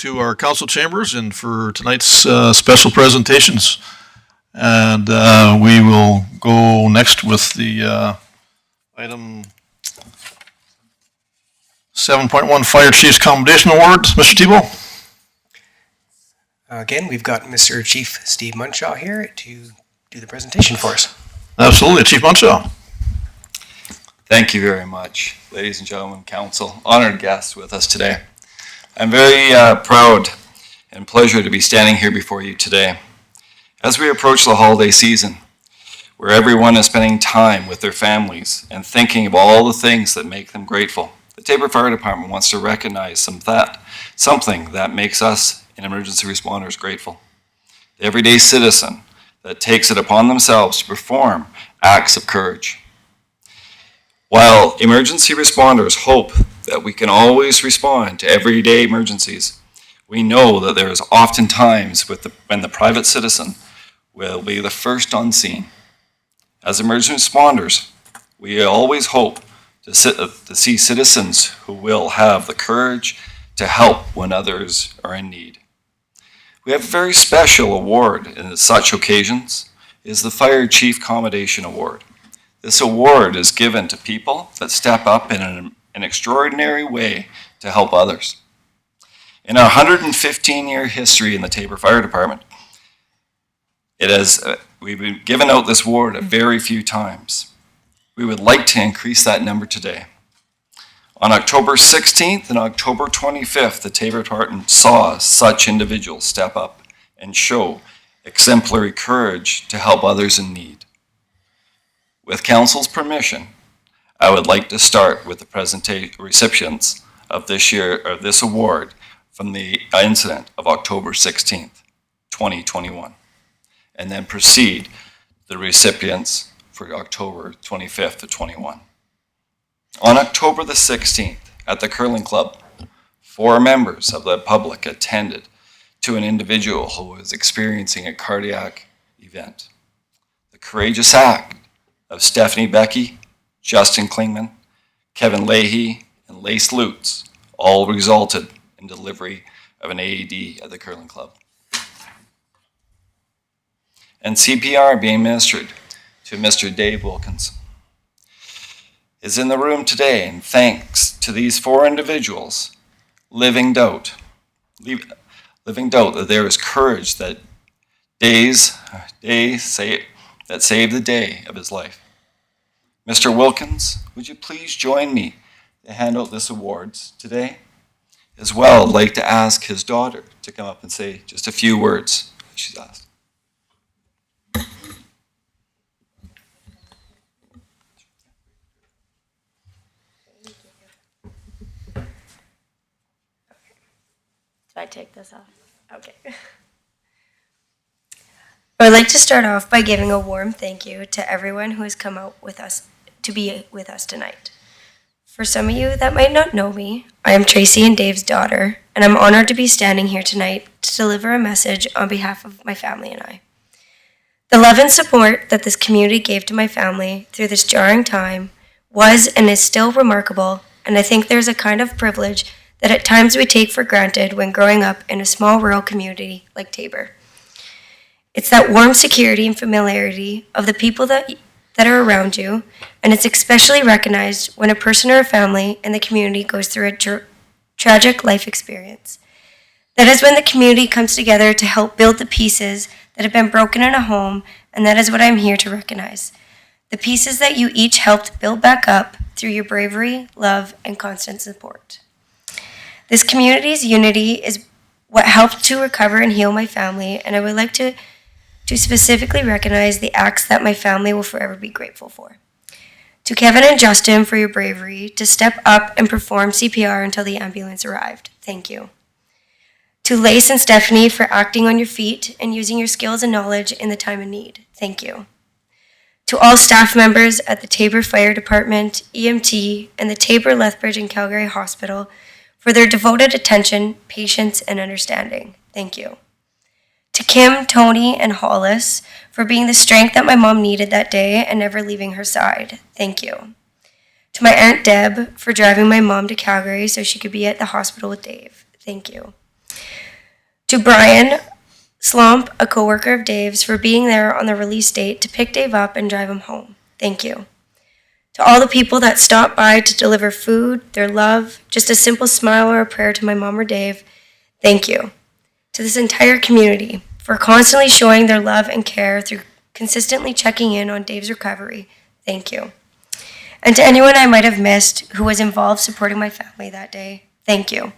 to our council chambers and for tonight's special presentations. And we will go next with the item 7.1 Fire Chief's Accommodation Award. Mr. Tebow? Again, we've got Mr. Chief Steve Munshaw here to do the presentation for us. Absolutely. Chief Munshaw. Thank you very much, ladies and gentlemen, council, honored guests with us today. I'm very proud and pleasure to be standing here before you today. As we approach the holiday season, where everyone is spending time with their families and thinking of all the things that make them grateful, the Taber Fire Department wants to recognize something that makes us and emergency responders grateful. The everyday citizen that takes it upon themselves to perform acts of courage. While emergency responders hope that we can always respond to everyday emergencies, we know that there is often times when the private citizen will be the first on scene. As emergency responders, we always hope to see citizens who will have the courage to help when others are in need. We have a very special award in such occasions, is the Fire Chief Accommodation Award. This award is given to people that step up in an extraordinary way to help others. In our 115-year history in the Taber Fire Department, we've been given out this award a very few times. We would like to increase that number today. On October 16th and October 25th, the Taber Department saw such individuals step up and show exemplary courage to help others in need. With Council's permission, I would like to start with the recipients of this award from the incident of October 16th, 2021, and then proceed the recipients for October 25th to 21. On October the 16th, at the Curling Club, 4 members of the public attended to an individual who was experiencing a cardiac event. The courageous act of Stephanie Becky, Justin Klingman, Kevin Leahy, and Lace Lutz all resulted in delivery of an AED at the Curling Club. And CPR being administered to Mr. Dave Wilkins is in the room today, and thanks to these 4 individuals, living doubt that there is courage that saved the day of his life. Mr. Wilkins, would you please join me to hand out this awards today? As well, I'd like to ask his daughter to come up and say just a few words, she's asked. Did I take this off? Okay. I would like to start off by giving a warm thank you to everyone who has come out with us to be with us tonight. For some of you that might not know me, I am Tracy and Dave's daughter, and I'm honored to be standing here tonight to deliver a message on behalf of my family and I. The love and support that this community gave to my family through this jarring time was and is still remarkable, and I think there's a kind of privilege that at times we take for granted when growing up in a small rural community like Taber. It's that warm security and familiarity of the people that are around you, and it's especially recognized when a person or a family in the community goes through a tragic life experience. That is when the community comes together to help build the pieces that have been broken in a home, and that is what I'm here to recognize. The pieces that you each helped build back up through your bravery, love, and constant support. This community's unity is what helped to recover and heal my family, and I would like to specifically recognize the acts that my family will forever be grateful for. To Kevin and Justin for your bravery to step up and perform CPR until the ambulance arrived. Thank you. To Lace and Stephanie for acting on your feet and using your skills and knowledge in the time of need. Thank you. To all staff members at the Taber Fire Department, EMT, and the Taber, Lethbridge, and Calgary Hospital for their devoted attention, patience, and understanding. Thank you. To Kim, Tony, and Hollis for being the strength that my mom needed that day and never leaving her side. Thank you. To my Aunt Deb for driving my mom to Calgary so she could be at the hospital with Dave. Thank you. To Brian Slomp, a coworker of Dave's, for being there on the release date to pick Dave up and drive him home. Thank you. To all the people that stopped by to deliver food, their love, just a simple smile or a prayer to my mom or Dave, thank you. To this entire community for constantly showing their love and care through consistently checking in on Dave's recovery, thank you. And to anyone I might have missed who was involved supporting my family that day, thank you.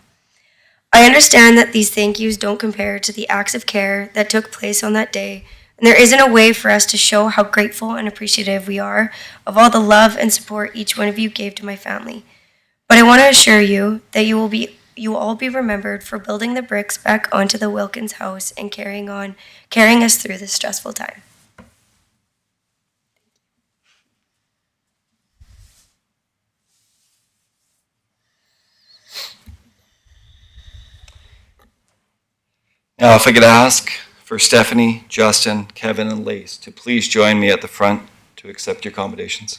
I understand that these thank yous don't compare to the acts of care that took place on that day, and there isn't a way for us to show how grateful and appreciative we are of all the love and support each one of you gave to my family. But I want to assure you that you will all be remembered for building the bricks back onto the Wilkins house and carrying us through this stressful time. Now, if I could ask for Stephanie, Justin, Kevin, and Lace to please join me at the front to accept your accommodations.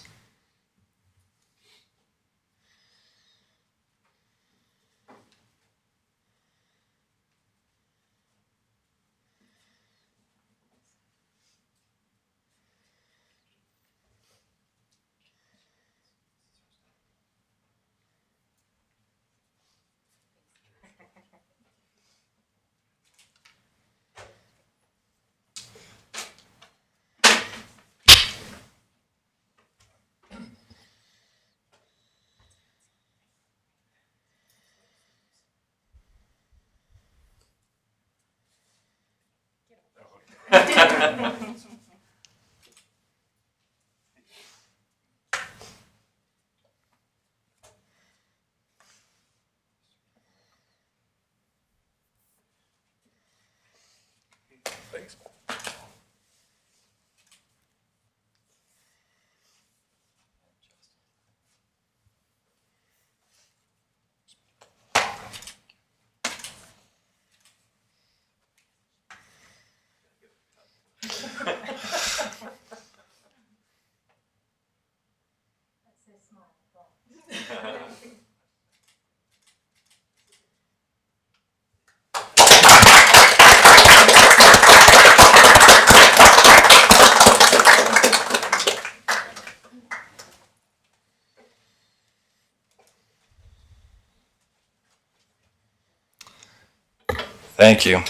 Thank you.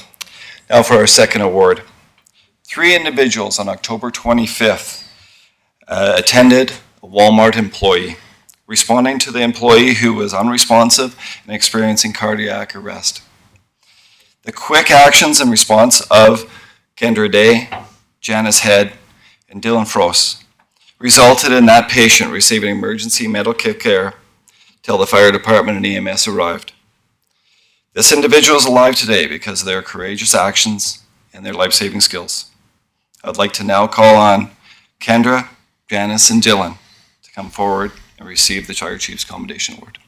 Now for our second award. 3 individuals on October 25th attended a Walmart employee, responding to the employee who was unresponsive and experiencing cardiac arrest. The quick actions and response of Kendra Day, Janice Head, and Dylan Frost resulted in that patient receiving emergency medical care till the fire department and EMS arrived. This individual is alive today because of their courageous actions and their life-saving skills. I'd like to now call on Kendra, Janice, and Dylan to come forward and receive the Fire Chief's Commendation Award.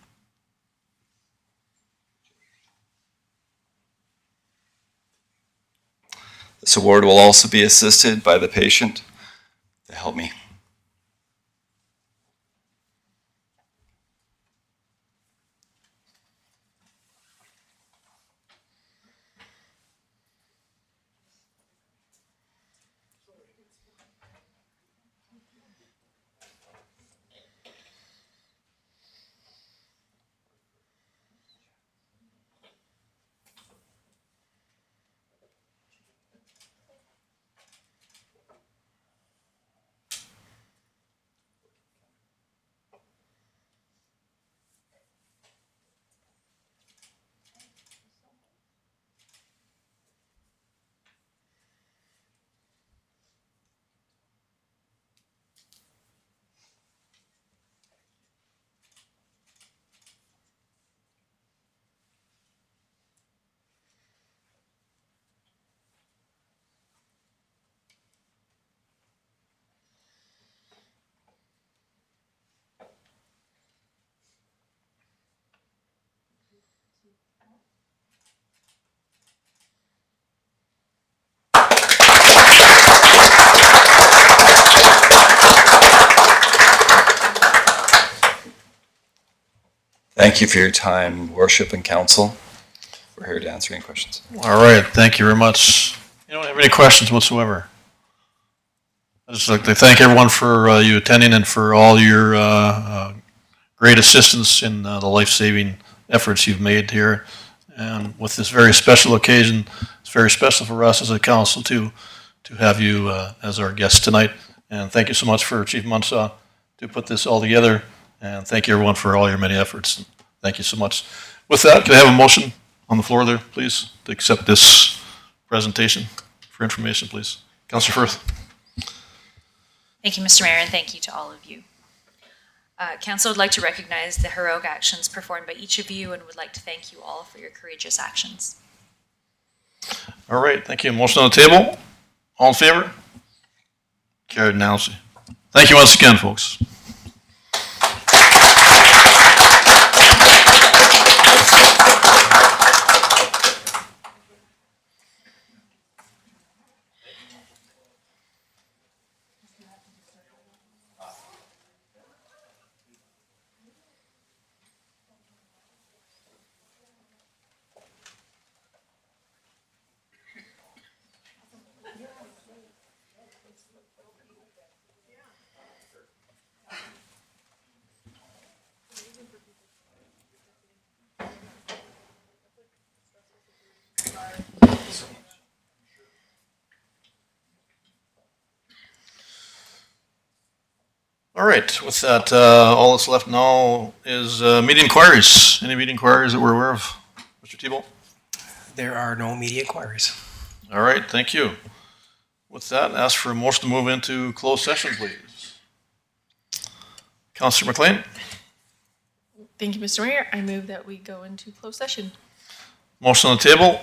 This award will also be assisted by the patient to help me. Thank you for your time, worship, and counsel. we're here to answer any questions. All right, thank you very much. You don't have any questions whatsoever? I'd just like to thank everyone for you attending and for all your great assistance in the life-saving efforts you've made here. And with this very special occasion, it's very special for us as a council to have you as our guest tonight. And thank you so much for Chief Munsaw to put this all together. And thank you everyone for all your many efforts. Thank you so much. With that, can I have a motion on the floor there, please, to accept this presentation for information, please? Councilor Firth. Thank you, Mr. Mayor, and thank you to all of you. Council would like to recognize the heroic actions performed by each of you and would like to thank you all for your courageous actions. All right, thank you. Motion on the table. All in favor? Carried unanimously. Thank you once again, folks. All right, with that, all that's left now is meeting inquiries. Any meeting inquiries that we're aware of? Mr. Tebow? There are no media inquiries. All right, thank you. With that, ask for a motion to move into closed session, please. Councilor McLean? Thank you, Mr. Mayor. I move that we go into closed session. Motion on the table.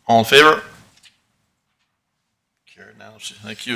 All in favor? Carried unanimously. Thank you.